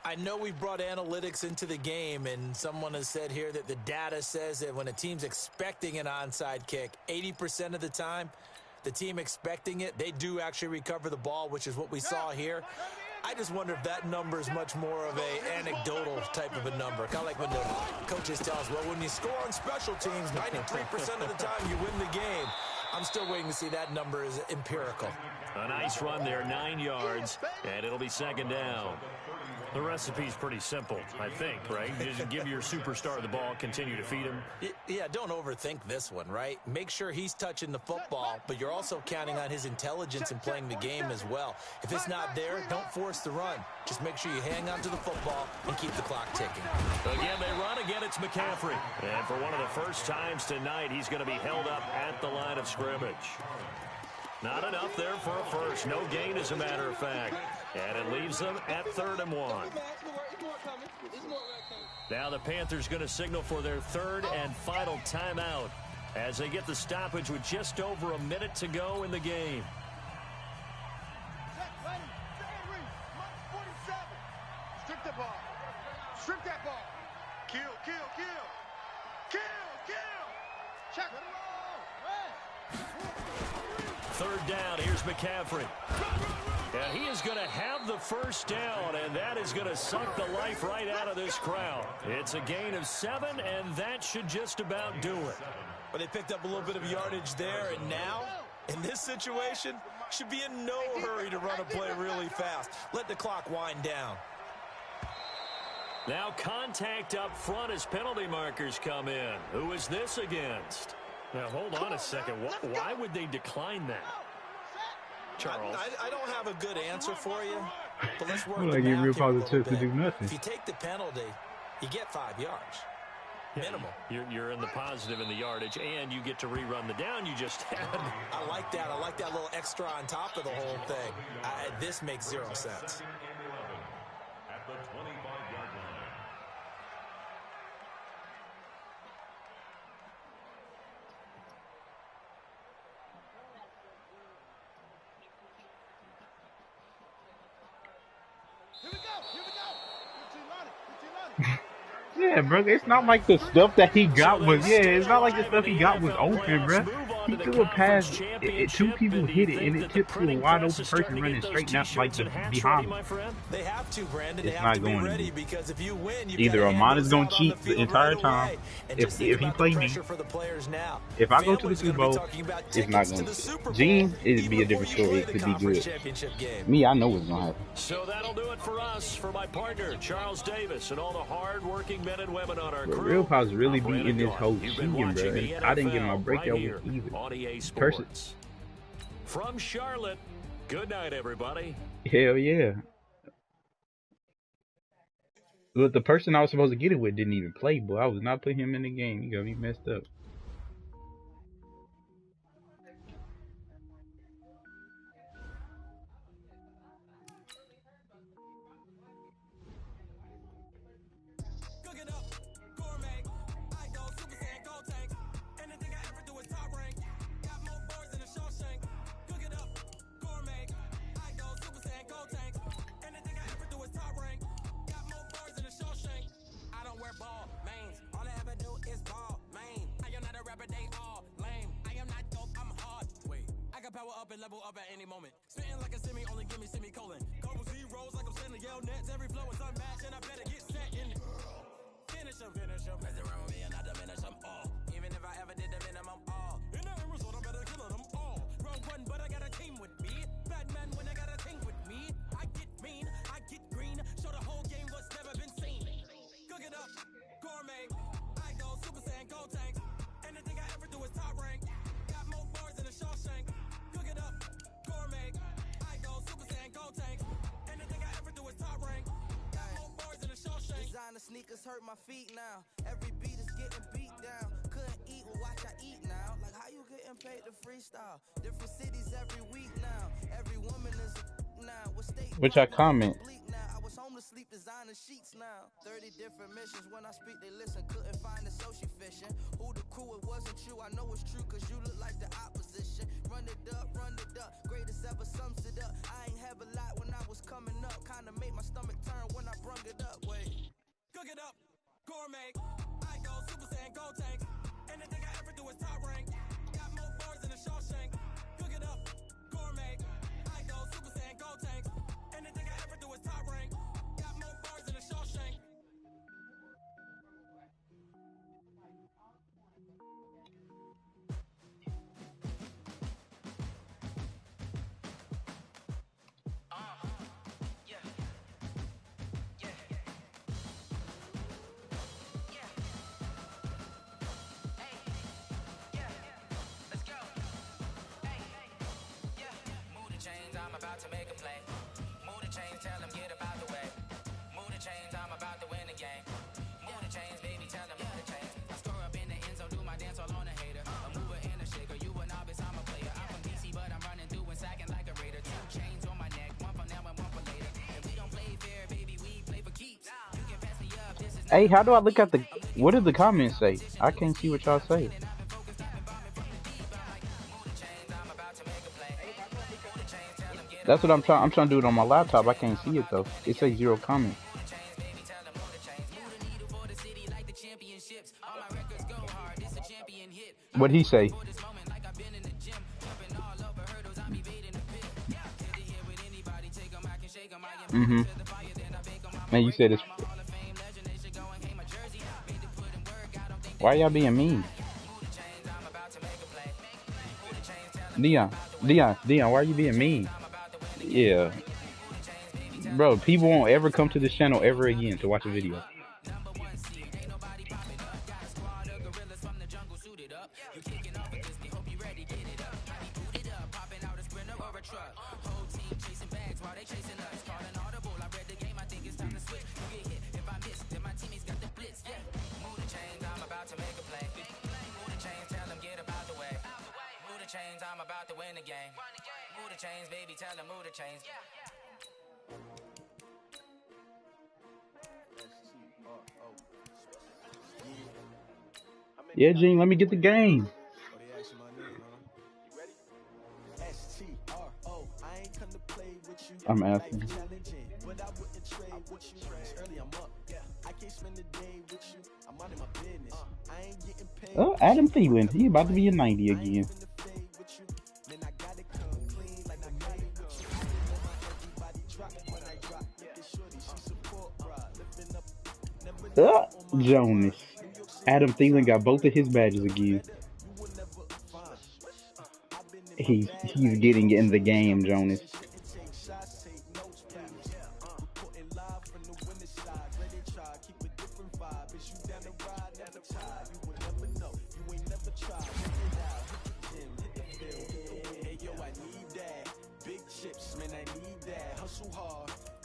I know we brought analytics into the game, and someone has said here that the data says that when a team's expecting an onside kick, 80% of the time, the team expecting it, they do actually recover the ball, which is what we saw here. I just wonder if that number is much more of a anecdotal type of a number. Kind of like when the coaches tell us, well, when you score on special teams, 93% of the time you win the game. I'm still waiting to see that number is empirical. A nice run there, 9 yards, and it'll be second down. The recipe's pretty simple, I think, right? Just give your superstar the ball, continue to feed him. Yeah, don't overthink this one, right? Make sure he's touching the football, but you're also counting on his intelligence in playing the game as well. If it's not there, don't force the run. Just make sure you hang on to the football and keep the clock ticking. Again, they run again. It's McCaffrey. And for one of the first times tonight, he's going to be held up at the line of scrimmage. Not enough there for a first. No gain, as a matter of fact. And it leaves them at 3rd and 1. Now the Panthers going to signal for their 3rd and final timeout as they get the stoppage with just over a minute to go in the game. Strip the ball. Strip that ball. Kill, kill, kill. Kill, kill. Check. 3rd down. Here's McCaffrey. And he is going to have the first down, and that is going to suck the life right out of this crowd. It's a gain of 7, and that should just about do it. But they picked up a little bit of yardage there, and now, in this situation, should be in no hurry to run a play really fast. Let the clock wind down. Now contact up front as penalty markers come in. Who is this against? Now, hold on a second. Why would they decline that? Charles. I don't have a good answer for you, but let's work Well, the I give math real here a little positive to bit. do nothing. If you take the penalty, you get 5 yards. Minimum. You're in the positive in the yardage, and you get to rerun the down you just had. I like that. I like that little extra on top of the whole thing. This makes 0 sense. At the 25-yard line. Here we go. Here we go. Yeah, bro, it's not like the stuff that he got was, it's not like the stuff he got was open, bro. He threw a pass, 2 people hit it, and it tipped to a wide open person running straight down, like, behind him. They have to, Brandon. They It's have not to be going ready because if you win, you've Either got to Amon hand is this gonna out on cheat the field the entire right time. away. And If just think he about play the me, pressure for the players now. if I go to the Family's Super gonna be Bowl, talking about it's not tickets to going the to. Super Bowl Gene, it'd even be a before different you story. play It the could be conference good. championship game. Me, I know what's going to happen. So that'll do it for us, for my partner, Charles Davis, and all the hard-working men and women on our But crew. Real Pops really I'm be Brandon in this Gault. whole You've been season, watching bro. the I didn't get my NFL breakout right here with either. on EA Person. Sports. From Charlotte, good night, everybody. Hell yeah. But the person I was supposed to get it with didn't even play, boy. I was not putting him in the game. He got me messed up. Power up and level up at any moment. Spitting like a semi, only give me semicolon. Couple zeros like I'm sending yell nets. Every flow is unmatched, and I better get set in. Finish them. Mess around with me and I diminish them all. Even if I ever did the minimum all. In the end result, I better kill them all. Round one, but I got a team with me. Batman when I got a team with me. I get mean, I get green. Show the whole game what's never been seen. Cook it up, gourmet. I go Super Saiyan, go tanks. Anything I ever do is top rank. Got more bars than a Shawshank. Cook it up, gourmet. I go Super Saiyan, go tanks. Anything I ever do is top rank. Got more bars than a Shawshank. Designer sneakers hurt my feet now. Every beat is getting down. Couldn't eat, well, watch I eat now. Like, how you getting paid to freestyle? Different cities every week now. Every woman is now. What state Which I comment. now? I was homeless, sleep designer sheets now. 30 different missions. When I speak, they listen. Couldn't find the social fishing. Who the crew? It wasn't you. I know it's true, cause you look like the opposition. Run it up, greatest ever sums it up. I ain't have a lot when I was coming up. Kinda made my stomach turn when I brung it up. Wait. Cook it up, gourmet. I go Super Saiyan, gold tank. Anything I ever do is top rank. Got more bars than a Shawshank. Cook it up, gourmet. I go Super Saiyan, gold tank. Anything I ever do is top rank. Got more bars than a Shawshank. I'm about to make a play. Move the chains, tell them get about the way. Move the chains, I'm about to win the game. Move the chains, baby, tell them move the chains. I score up in the end zone, do my dance all on a hater. A mover and a shaker, you a novice, I'm a player. I'm from DC, but I'm running through and sacking like a raider. 2 chains on my neck, one for now and one for later. If we don't play fair, baby, we play for keeps. You can pass me up, this is Hey, how do I look at the? What did the comments say? I can't see what y'all say. That's what I'm trying. I'm trying to do it on my laptop. I can't see it though. It says 0 comments. What'd he say? Man, you said it's. Why y'all being mean? Dion, why are you being mean? Yeah. Bro, people won't ever come to this channel ever again to watch a video. I'm about to win the game. Move the chains, baby, tell them move the chains. Yeah, Gene, let me get the game. I'm asking. Oh, Adam Thielen, he about to be a 90 again. Jonas. Adam Thielen got both of his badges again. He's getting in the game, Jonas.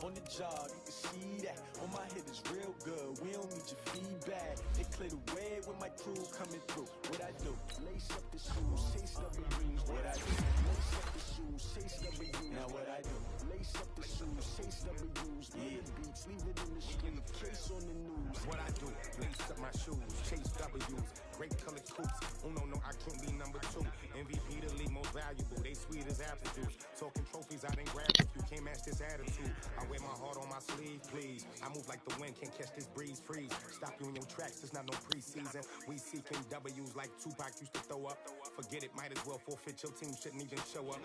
On the job, you can see that. On my head is real good. We don't need your feedback. They clear the way with my crew coming through. What I do? Lace up the shoes, chase the rings. What I do? Lace up the shoes, chase the rings. Now what I do? Lace up the shoes, chase the rings. Yeah, beats, leave it in the street. Case on the news. What I do? Lace up my shoes, chase W's. Great colored coops. Oh no, I can't be number 2. MVP, the league most valuable. They sweet as apple juice. Talking trophies, I didn't grab if you can't match this attitude. I wear my heart on my sleeve, please. I move like the wind, can't catch this breeze, freeze. Stop you in your tracks, it's not no preseason. We seeking W's like Tupac used to throw up. Forget it, might as well forfeit. Your team shouldn't even show up.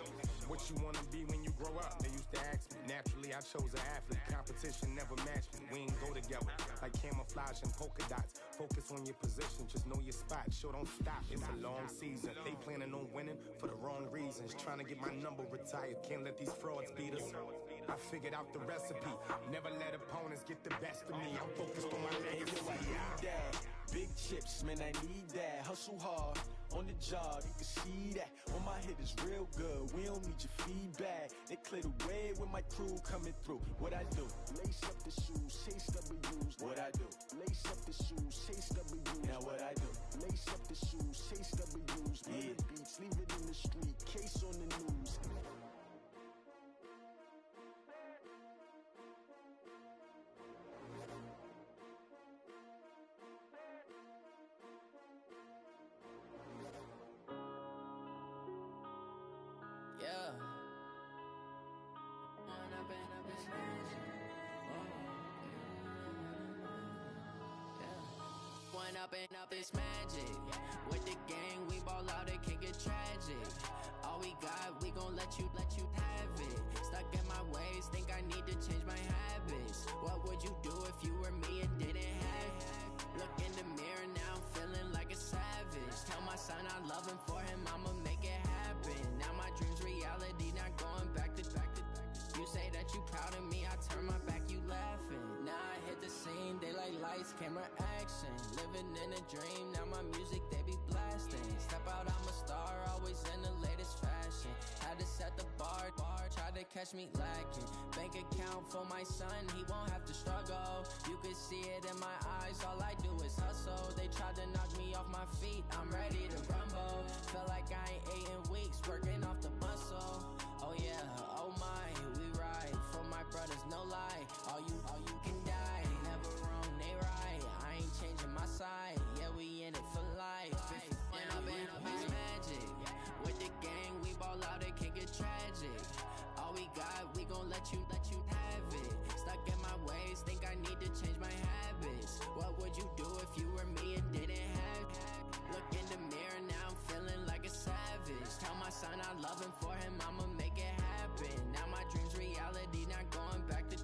What you wanna be when you grow up? They used to ask me. Naturally, I chose an athlete. Competition never matched me. We ain't go together like camouflage and polka dots. Focus on your position, just know your spot. Sure, don't stop. It's a long season. They planning on winning for the wrong reasons. Trying to get my number retired. Can't let these frauds beat us. I figured out the recipe. Never let opponents get the best of me. I'm focused on my legacy. I need that. Big chips, man, I need that. Hustle hard on the job. You can see that. On my head is is real good. We don't need your feedback. They clear the way with my crew coming through. What I do? Lace up the shoes, chase W's. What I do? Lace up the shoes, chase W's. Now what I do? Lace up the shoes, chase W's. Yeah. Beats, leave it in the street, case on the news. Up this magic. With the gang, we ball out, it can get tragic. All we got, we gon' let you have it. Stuck in my ways, think I need to change my habits. What would you do if you were me and didn't have it? Look in the mirror, now I'm feeling like a savage. Tell my son I love him, for him I'ma make it happen. Now my dream's reality, not going back to. You say that you proud of me, I turn my back, you laughing. Now I hit the scene, daylight lights, camera action. Living in a dream, now my music they be blasting. Step out, I'm a star, always in the latest fashion. Had to set the bar, try to catch me lacking. Bank account for my son, he won't have to struggle. You can see it in my eyes, all I do is hustle. They tried to knock me off my feet, I'm ready to rumble. Feel like I ain't ate in weeks, working off the muscle. Oh yeah, oh my, we ride for my brothers, no lie. All you can die, never wrong, they right. I ain't changing my side, yeah, we in it for life. When up it's magic. With the gang, we ball out, it can get tragic. All we got, we gon' let you have it. Stuck in my ways, think I need to change my habits. What would you do if you were me and didn't have it? Look in the mirror, now I'm feeling like a savage. Tell my son I love him, for him I'ma make it happen. Now my dream's reality, not going back to.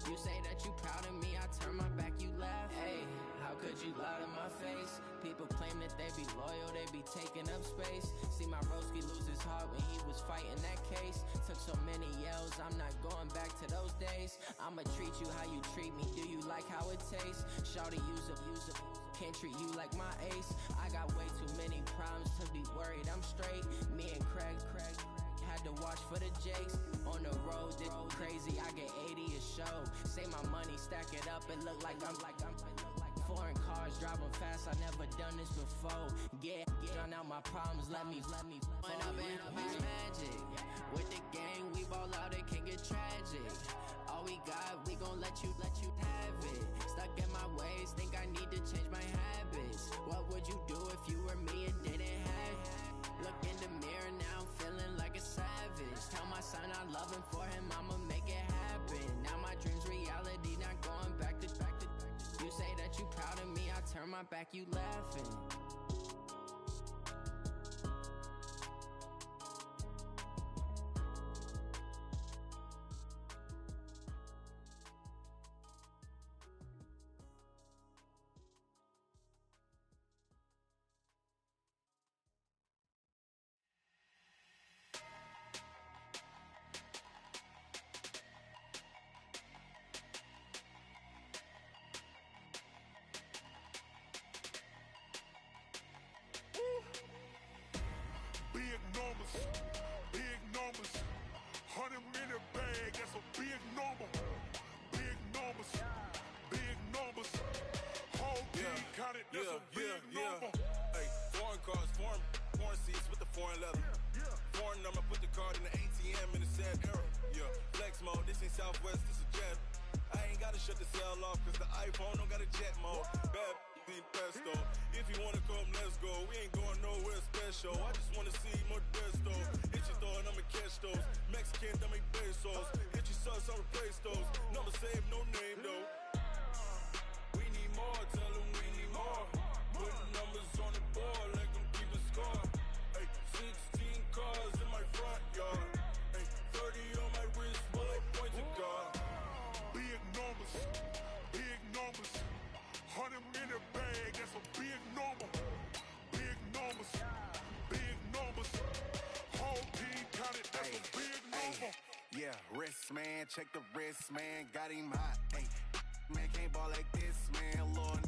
You say that you proud of me, I turn my back, you laugh. Hey, how could you lie to my face? People claim that they be loyal, they be taking up space. See my broski lose his heart when he was fighting that case. Took so many yells, I'm not going back to those days. I'ma treat you how you treat me, do you like how it tastes? Shawty, use up, can't treat you like my ace. I got way too many problems to be worried, I'm straight. Me and Craig had to watch for the Jakes. On the road, this crazy, I get 80 a show. Say my money, stack it up, it look like I'm foreign cars, driving fast, I never done this before. Get drown out my problems, let me When up it's magic. With the gang, we ball out, it can get tragic. All we got, we gon' let you have it. Stuck in my ways, think I need to change my habits. What would you do if you were me and didn't have it? Look in the mirror, now I'm feeling like a savage. Tell my son I love him, for him I'ma make it happen. Now my dream's reality, not going back to. You say that you proud of me, I turn my back, you laughing. Big numbers, 100 minute bag, that's a big number. Big numbers, whole team counted, that's a big number. Hey, foreign cars, foreign seats with the foreign leather. Foreign number, put the card in the ATM in the sad era. Yeah, flex mode, this ain't Southwest, this is jet. I ain't gotta shut the cell off, cause the iPhone don't got a jet mode. Bad pesto. If you wanna come, let's go. We ain't going nowhere special. I just wanna see more desto. Hit your thought, I'ma catch those. Mexican, I make pesos. Hit your sus, I'll replace those. Number save, no name though. We need more, tell them we need more. Putting numbers on the board, let them keep a score. Hey, 16 cars in my front yard. Hey, 30 on my wrist, bullet point to God. Big numbers, 100 minute bag, that's a big number. Big numbers, whole team counted, that's a big number. Yeah, wrist man, check the wrist man, got him hot. Ay, man can't ball like this, man. Lord,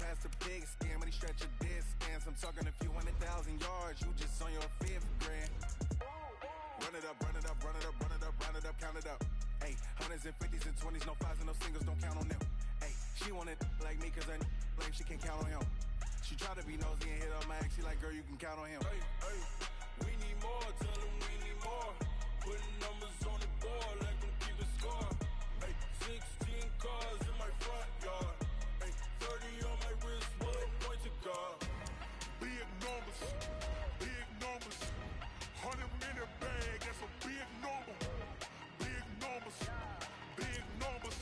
past the pig skin when he stretch a distance. I'm talking a few 100,000 yards, you just on your fifth grand. hundreds and fifties and 20s, no fives and no singles, don't count on them. Hey, she wanted like me cause her lame, she can't count on him. She tried to be nosy and hit up my ex, she like, girl, you can count on him. Hey, hey, we need more, tell them we need more. Putting numbers on the board, let them keep the score. Hey, 16 cars in my front yard. Hey, 30 on my wrist, one point to God. Big numbers, 100 minute bag, that's a big number. Big numbers,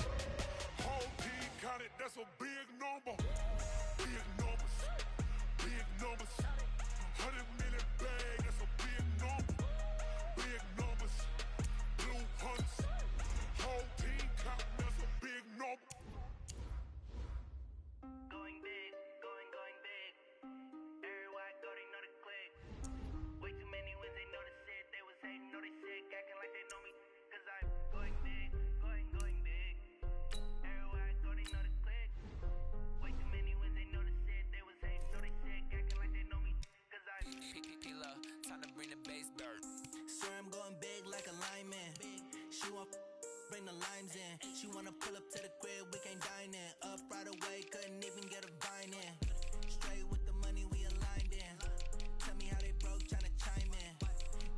whole team counted, that's a big number. Big numbers, 100 minute bag, that's a big number. Big numbers, blue hunts, whole team counting, that's a big number. Going big, going big. Everywhere I go, they know the click. Way too many wins, they know the shit. They was hating, know they sick, acting like they know me. Cause I'm going big, going big. Everywhere I go, they know the click. Way too many wins, they know the shit. They was hating, know they sick, acting like they know me. Cause I'm P-P-P-Lo, time to bring the bass dirt. swear I'm going big like a lineman. She want bring the limes in. She wanna pull up to the crib, we can't dine in. Up right away, couldn't even get a vine in. Straight with the money, we aligned in. Tell me how they broke, tryna chime in.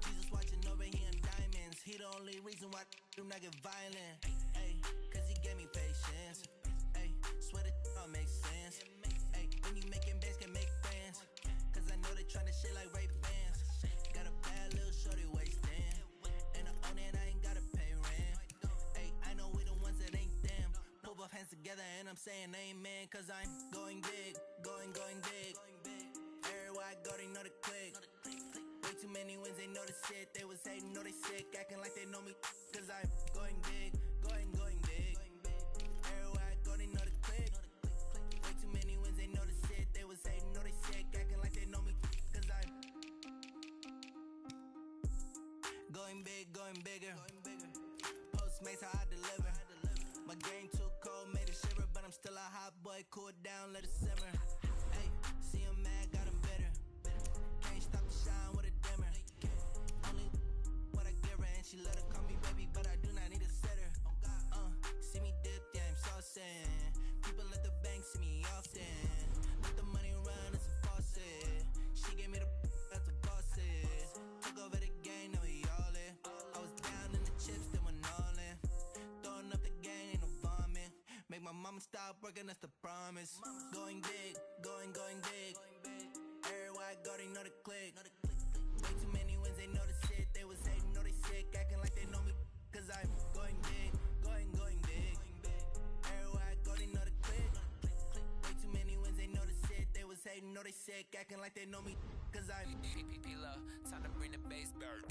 Jesus watching over here in diamonds. He the only reason why do not get violent. Ay, cause he gave me patience. Ay, swear that all makes sense. Ay, when you making bands, can make friends. Cause I know they tryna shit like Ray Bans. Got a bad little shorty wasting. And I own it, I ain't gotta pay rent. Ay, I know we the ones that ain't them. Pull both hands together and I'm saying amen. Cause I'm going big, going big. Everywhere I go, they know the click. Way too many wins, they know the shit. They was hating, know they sick, acting like they know me. Cause I'm going big, going big. Everywhere I go, they know the click. Way too many wins, they know the shit. They was hating, know they sick, acting like they know me. Cause I'm going big, going bigger. Postmates how I deliver. My game too cold, made it shiver, but I'm still a hot boy. Cool it down, let it simmer. Hey, see him mad, got him bitter. Can't stop the shine with a dimmer. Only what I give her, and she let her call me baby, but I do not need a sitter. See me dip, yeah, I'm saucing. People at the bank see me often. Let the money run, it's a faucet. She gave me the that's a bosses. Took over the game, now we all in. I was down in the chips, then went all in. Throwing up the gang, ain't no vomit. Make my mama stop working, that's the promise. Going big, going big. Everywhere I go, they know the click. Way too many wins, they know the shit. They was hating, know they sick, acting like they know me. Cause I'm going big, going big. Everywhere I go, they know the click. Way too many wins, they know the shit. They was hating, know they sick, acting like they know me. Cause I'm P-P-P-Lo, time to bring the bass dirt.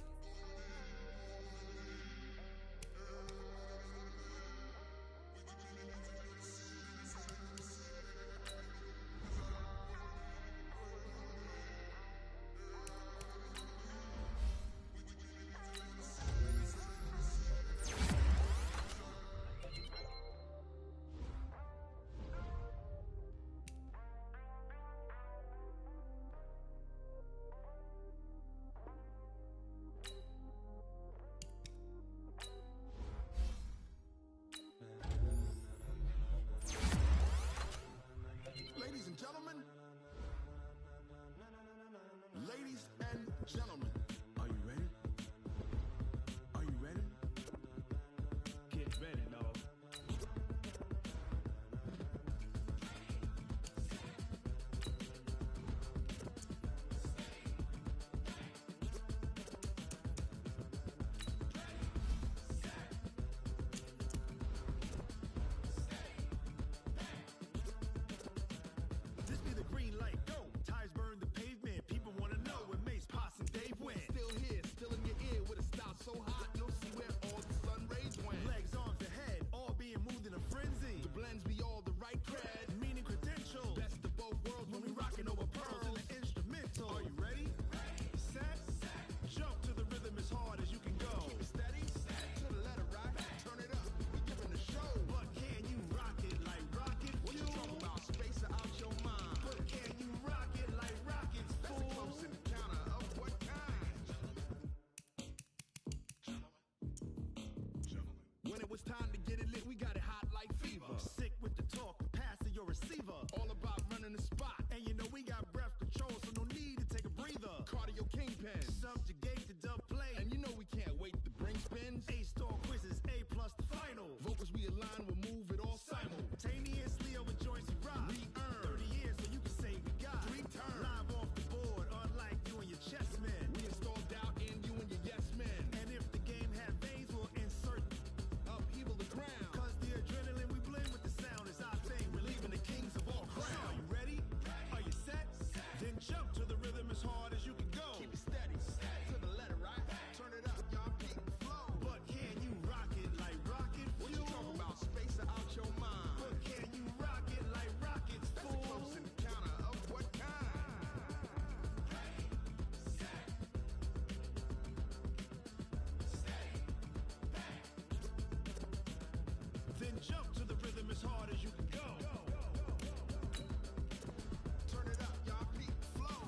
When it was time to get it lit, we got it hot like fever. Sick with the talk, pass to your receiver. All about running the spot. And you know we got breath control, so no need to take a breather. Cardio kingpin. Subjugate the dub play. And you know we can't wait to bring spins. A-star quizzes, A+ the final. Vocals we align, we'll move it all simultaneously over joints we rock. We earn 30 years, so you can say we got 3 turns. Live off the board, unlike you and your chess men. We install doubt in you and your yes men. And if the game had veins, we'll insert upheaval the ground. Cause the adrenaline we blend with the sound is our thing. We're leaving the kings of all crowns. Are you ready? Are you set? Then jump to the rhythm as hard as you can go. Keep it steady, to the letter, right? Turn it up, y'all peak the flow. But can you rock it like rocket fuel? What you talking about? Space out your mind. But can you rock it like rockets, That's fool? a close encounter of what kind? Then jump to the rhythm as hard as you can go. Turn it up, y'all peak the flow.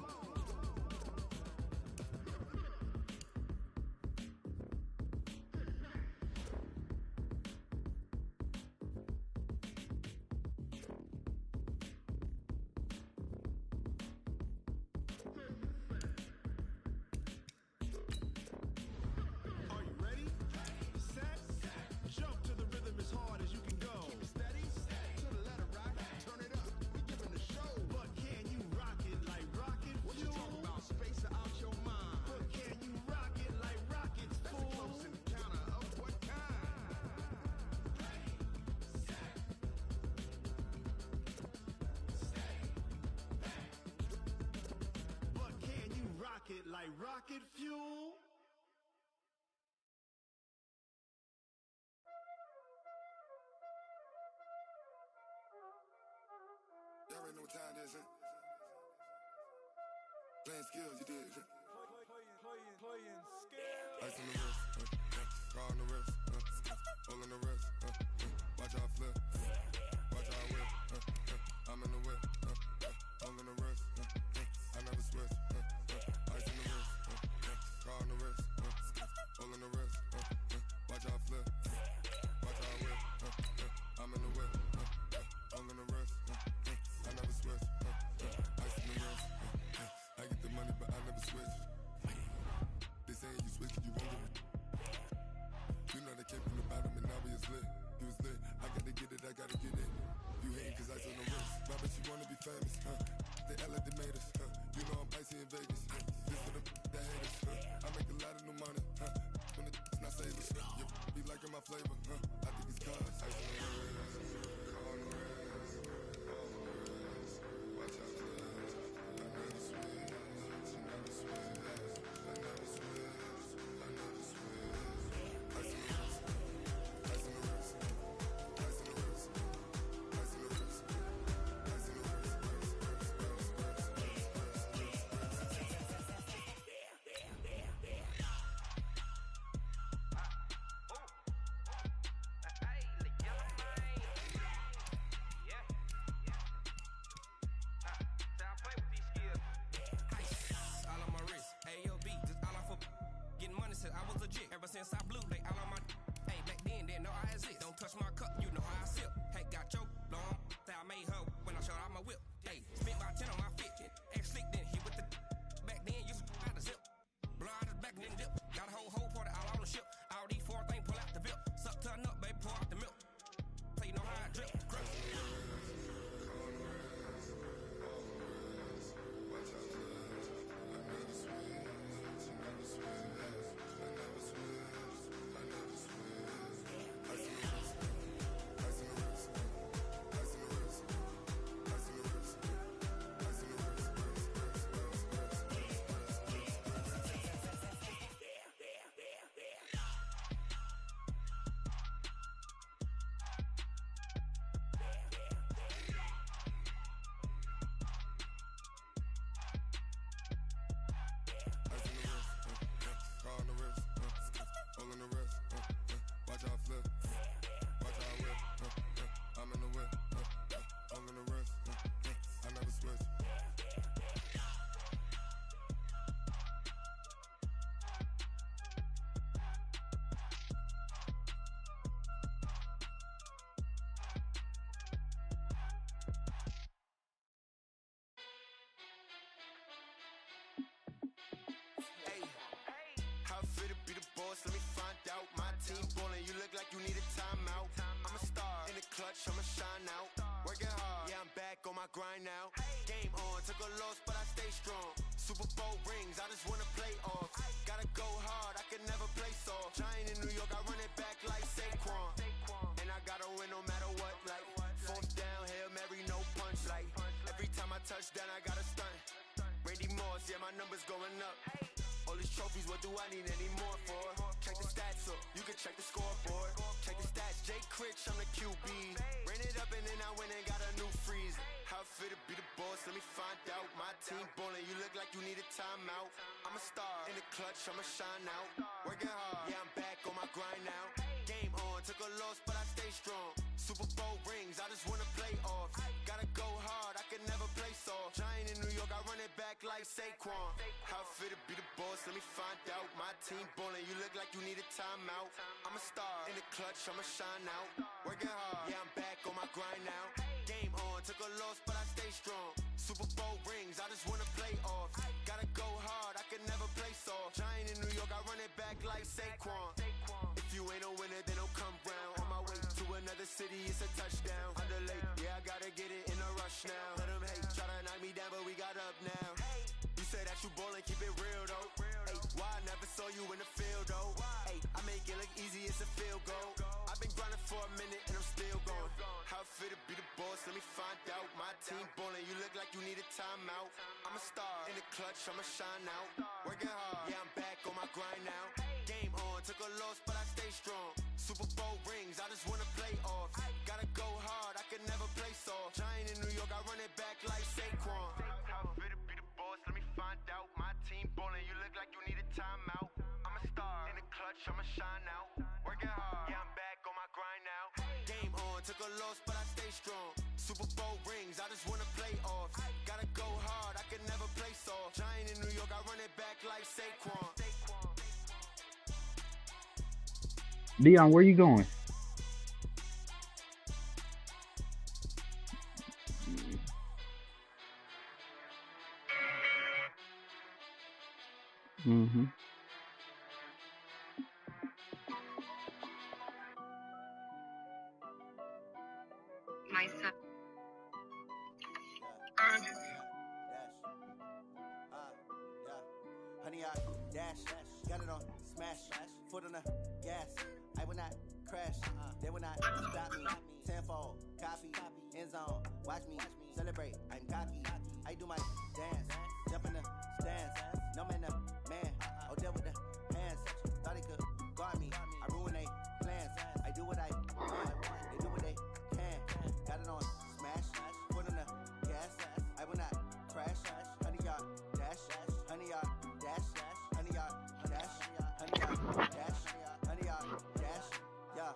Are you ready? Set? Jump to the rhythm as hard as you can go. Keep it steady, to the letter, right? Turn it up, we giving the show. But can you rock it like rocket What you fuel? talking about? Space out your mind. But can you rock it like rockets, That's a fool? close encounter of what kind? But can you rock it like rocket fuel? Y'all already know what time it is, huh? Playing skills, you did. Playing skill. Ice on the wrist, car on the wrist, hole in the wrist, watch how I flip, watch how I whip, I'm in the whip, hole in the wrist, I never switch, ice on the wrist, car on the wrist, hole in the wrist, watch how I flip, watch how I whip, I'm in the whip, hole in the wrist, I never switch, ice on the wrist, I get the money but I never switch. They saying you switch, you won't get it. You know they came from the bottom and now we is lit. You was lit, I gotta get it, I gotta get it. You hating cause ice on the wrist. Why bet you wanna be famous, huh? They act like they made us, huh? You know I'm icy in Vegas, This for them that hate us, I make a lot of new money, When it's not sailors, you be liking my flavor, I think it's cause ice on the wrist, car on the wrist, all on the wrist. Watch out for this. I never switch, I never switch. I never switch, I never switch. Ice on the wrist, ice on the wrist, ice on the wrist, ice on the wrist, ice on the wrist, boss, let me find out. My team ballin', you look like you need a timeout. I'm a star in the clutch, I'ma shine out. Working hard, yeah, I'm back on my grind now. Game on, took a loss, but I stay strong. Super Bowl rings, I just wanna play off. Gotta go hard, I can never play soft. Giant in New York, I run it back like Saquon. And I gotta win no matter what, like fourth down, Hail Mary, no punch. Like every time I touch down, I gotta stunt. Randy Moss, yeah, my numbers going up. All these trophies, what do I need any more for? Check the stats up, you can check the scoreboard. Check the stats, Jay Critch, I'm the QB. Ran it up and then I went and got a new freeze. How it feel to be the boss, let me find out. My team ballin', you look like you need a timeout. I'm a star in the clutch, I'ma shine out. Working hard, yeah, I'm back on my grind now. Game on, took a loss, but I stay strong. Super Bowl rings, I just wanna play off. Gotta go hard, I can never play soft. Giant in New York, I run it back like Saquon. How it feel to be the boss, let me find out. My team ballin', you look like you need a timeout. I'm a star in the clutch, I'ma shine out. Working hard, yeah, I'm back on my grind now. Game on, took a loss, but I stay strong. Super Bowl rings, I just wanna play off. Gotta go hard, I can never play soft. Giant in New York, I run it back like Saquon. If you ain't a winner, then don't come round. On my way to another city, it's a touchdown. Underlay, yeah, I gotta get it in a rush now. Let them hate, try to knock me down, but we got up now. You say that you ballin', keep it real though. Hey, why I never saw you in the field though? Hey, I make it look easy, it's a field goal. I've been grinding for a minute and I'm still going. How it feel to be the boss, let me find out. My team ballin', you look like you need a timeout. I'm a star in the clutch, I'ma shine out. Working hard, yeah, I'm back on my grind now. Game on, took a loss, but I stay strong. Super Bowl rings, I just wanna play off. Gotta go hard, I can never play soft. Giant in New York, I run it back like Saquon. How it feel to be the boss, let me find out. My team ballin', you look like you need a timeout. I'm a star in the clutch, I'ma shine out. Working hard, yeah, I'm back on my grind now. Game on, took a loss, but I stay strong. Super Bowl rings, I just wanna play off. Gotta go hard, I can never play soft. Giant in New York, I run it back like Saquon. Dion, where you going? Mm-hmm. My son. Honey, I dash, got it on smash, foot on the gas. I will not crash, they will not stop me. Tenfold, copy, end zone, watch me celebrate. I'm cocky, I do my dance, jump in the stands. No man, man, oh there with the hands. Thought he could guard me, I ruin they plans. I do what I want, they do what they can. Got it on smash, foot on the gas. I will not crash, honey, y'all dash, honey, y'all dash, honey, y'all dash, honey, y'all dash, honey, y'all dash, yeah.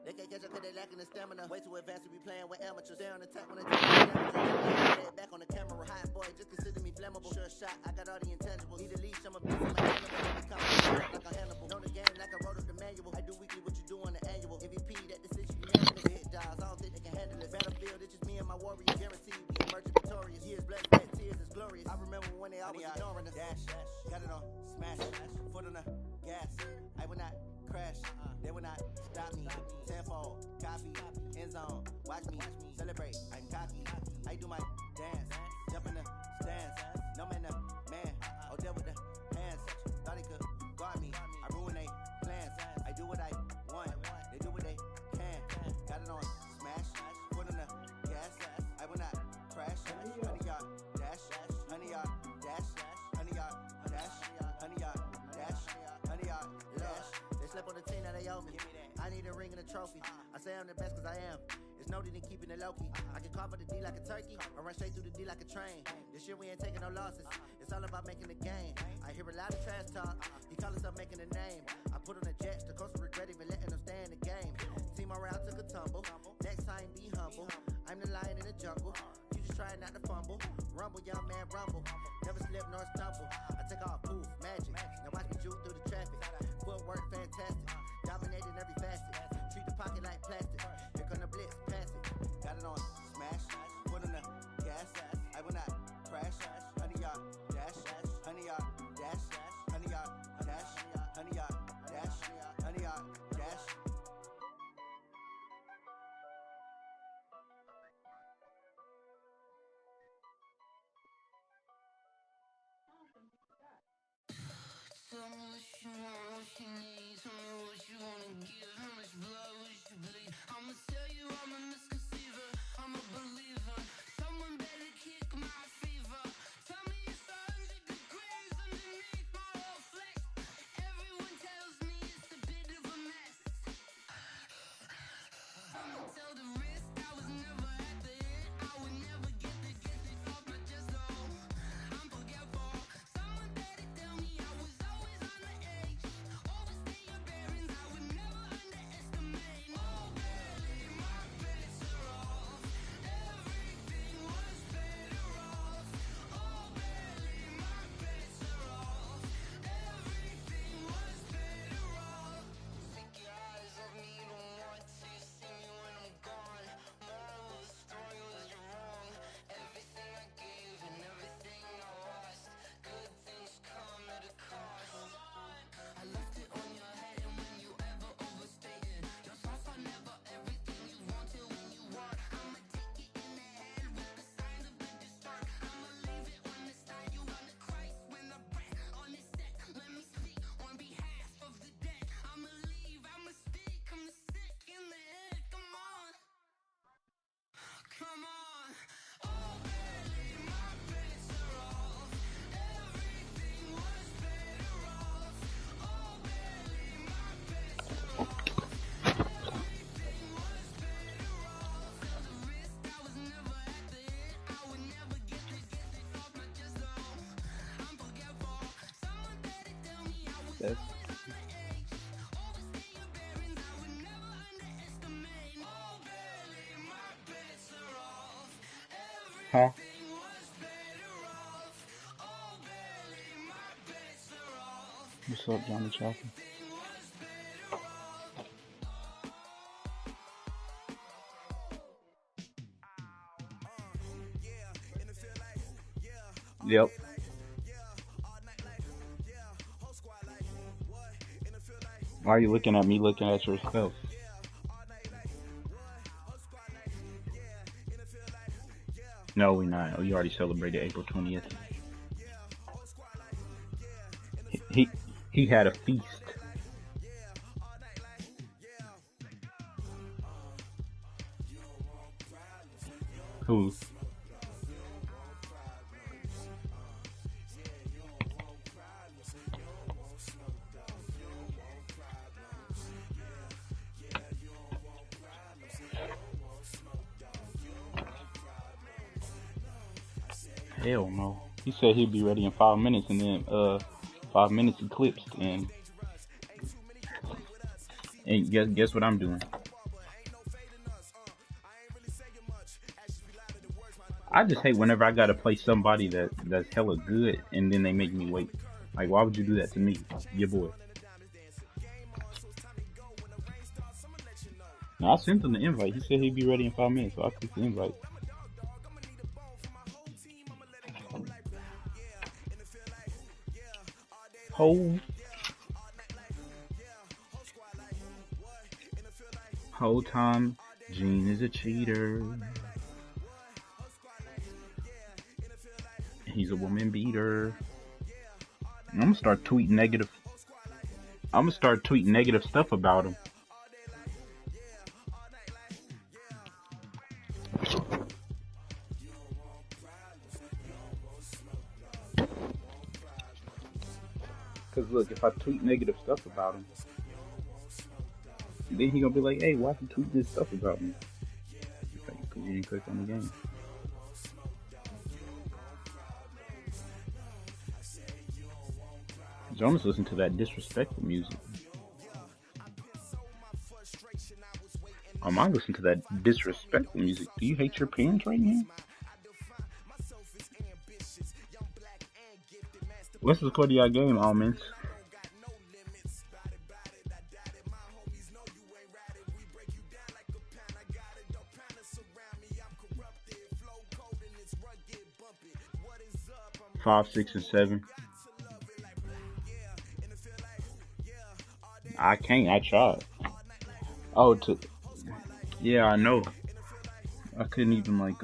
They can't catch up cause they lacking the stamina. Way too advanced to be playing with amateurs. Stay on attack when they take the damage. Back on the camera, hot boy, just consider me flammable. Sure shot, I got all the intangibles. Need a leash, I'm a beast, I'm a cannibal. Like a Hannibal. Know the game like I wrote up the manual. I do weekly what you do on the annual. MVP, that decision unanimous. Hit jobs, I don't think they can handle it. Battlefield, it's just me and my warrior. Guaranteed we emerge victorious. Years, blood, sweat, tears, it's glorious. I remember when they always ignoring us. Dash, got it on smash, foot on the gas. I will not crash, they will not stop me. Tenfold, copy, end zone, watch me celebrate. I'm cocky, I do my dance, jump in the stands. No man, man, oh there with the hands. Thought he could guard me, I ruin they plans. I do what I want, they do what they can. Got it on smash, foot on the gas. I will not crash, honey y'all dash, honey y'all dash, honey y'all dash, honey y'all dash, honey y'all dash. They slept on the team, now they owe me. I need a ring and a trophy. I say I'm the best cause I am. It's noted in keeping it low-key. I can carve up the D like a turkey, or run straight through the D like a train. This year we ain't taking no losses. It's all about making the game. I hear a lot of trash talk. He call himself making a name. I put on the jets, the coach will regret even letting them stay in the game. Team morale took a tumble. Next time be humble. I'm the lion in the jungle. You just trying not to fumble. Rumble, young man, rumble. Never slip nor stumble. I take off, poof, magic. Now watch me juke through the traffic. Footwork fantastic. Dominating every facet. Treat the pocket like plastic. Here come the blitz, pass it. Got it on smash, foot on the gas. I will not crash. Honey y'all dash, honey y'all dash, honey y'all dash, honey y'all dash. you need? Tell me what you wanna give. How much blood would you bleed? I'ma tell you I'm a misconceiver. I'm a believer. Someone better kick my fever. Tell me it's 100 degrees underneath my whole flesh. Everyone tells me it's a bit of a mess. I'ma tell the risk I was never at the hit. I would never get it off my chest though. I'm forgetful. Someone better tell me I was always on the edge. Overstay your bearings, I would never underestimate. Oh, barely, my bets are off. Everything was better off. Oh, barely, my bets are off. Everything was better off. Take your eyes off me, you don't want to see me when I'm gone. Moral of the story was you're wrong. Everything I gave and everything I lost. Good things come at a cost. I left it on your head, and when you ever overstated, your thoughts are never everything you wanted when you want. I'ma take it in the head with the signs of the distort. I'ma leave it on the side. You run the Christ when the breath on the set. Let me speak on behalf of the dead. I'ma leave, I'ma speak. I'm the sick in the head. Come on, come on. Oh, barely, my bets are off. Everything was better off. Oh, barely, my bets are off. Everything was better off. Felt the risk, I was never at the hit. I would never get it off my chest though. I'm forgetful. Someone better tell me I was always on the edge. Overstay your bearings, I would never underestimate. Oh, barely, my bets are off. Huh? Everything was better off. Oh, barely, my bets are off. What's up, Johnny Chopper? Everything was better off. Yep. Why are you looking at me looking at yourself? No, we're not. We already celebrated April 20th. He had a feast. Who? Hell no. He said he'd be ready in 5 minutes, and then 5 minutes eclipsed, and guess what I'm doing? I just hate whenever I gotta play somebody that's hella good, and then they make me wait. Like, why would you do that to me, your boy? Now, I sent him the invite. He said he'd be ready in 5 minutes, so I clicked the invite. Whole time, Gene is a cheater. He's a woman beater. I'm gonna start tweeting negative. I'm gonna start tweeting negative stuff about him. Cause look, if I tweet negative stuff about him, then he gonna be like, "Hey, why you tweet this stuff about me?" Cause you didn't click on the game. Jonas listened to that disrespectful music. Oh, I listen to that disrespectful music. Do you hate your parents right now? What's the score of your game, Almonds? Five, 6, and 7. I can't. I tried. Oh, yeah, I know. I couldn't even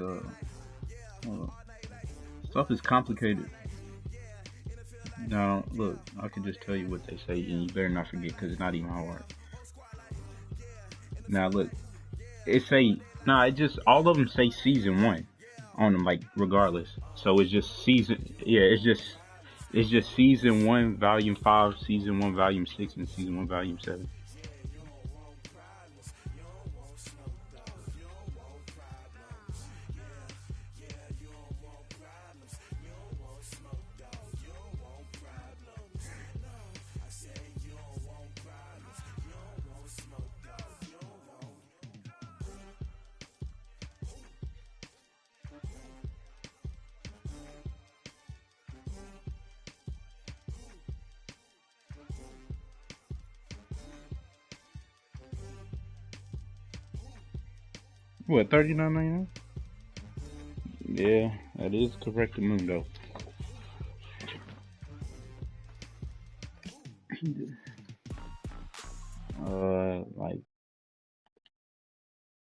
stuff is complicated. Now, look, I can just tell you what they say, and you better not forget, because it's not even hard. Now, look, it say, nah, it just, all of them say season 1 on them, like, regardless. So it's just season, yeah, it's just season 1, volume 5, season 1, volume 6, and season 1, volume 7. What, $39.99? Yeah, that is correct mundo.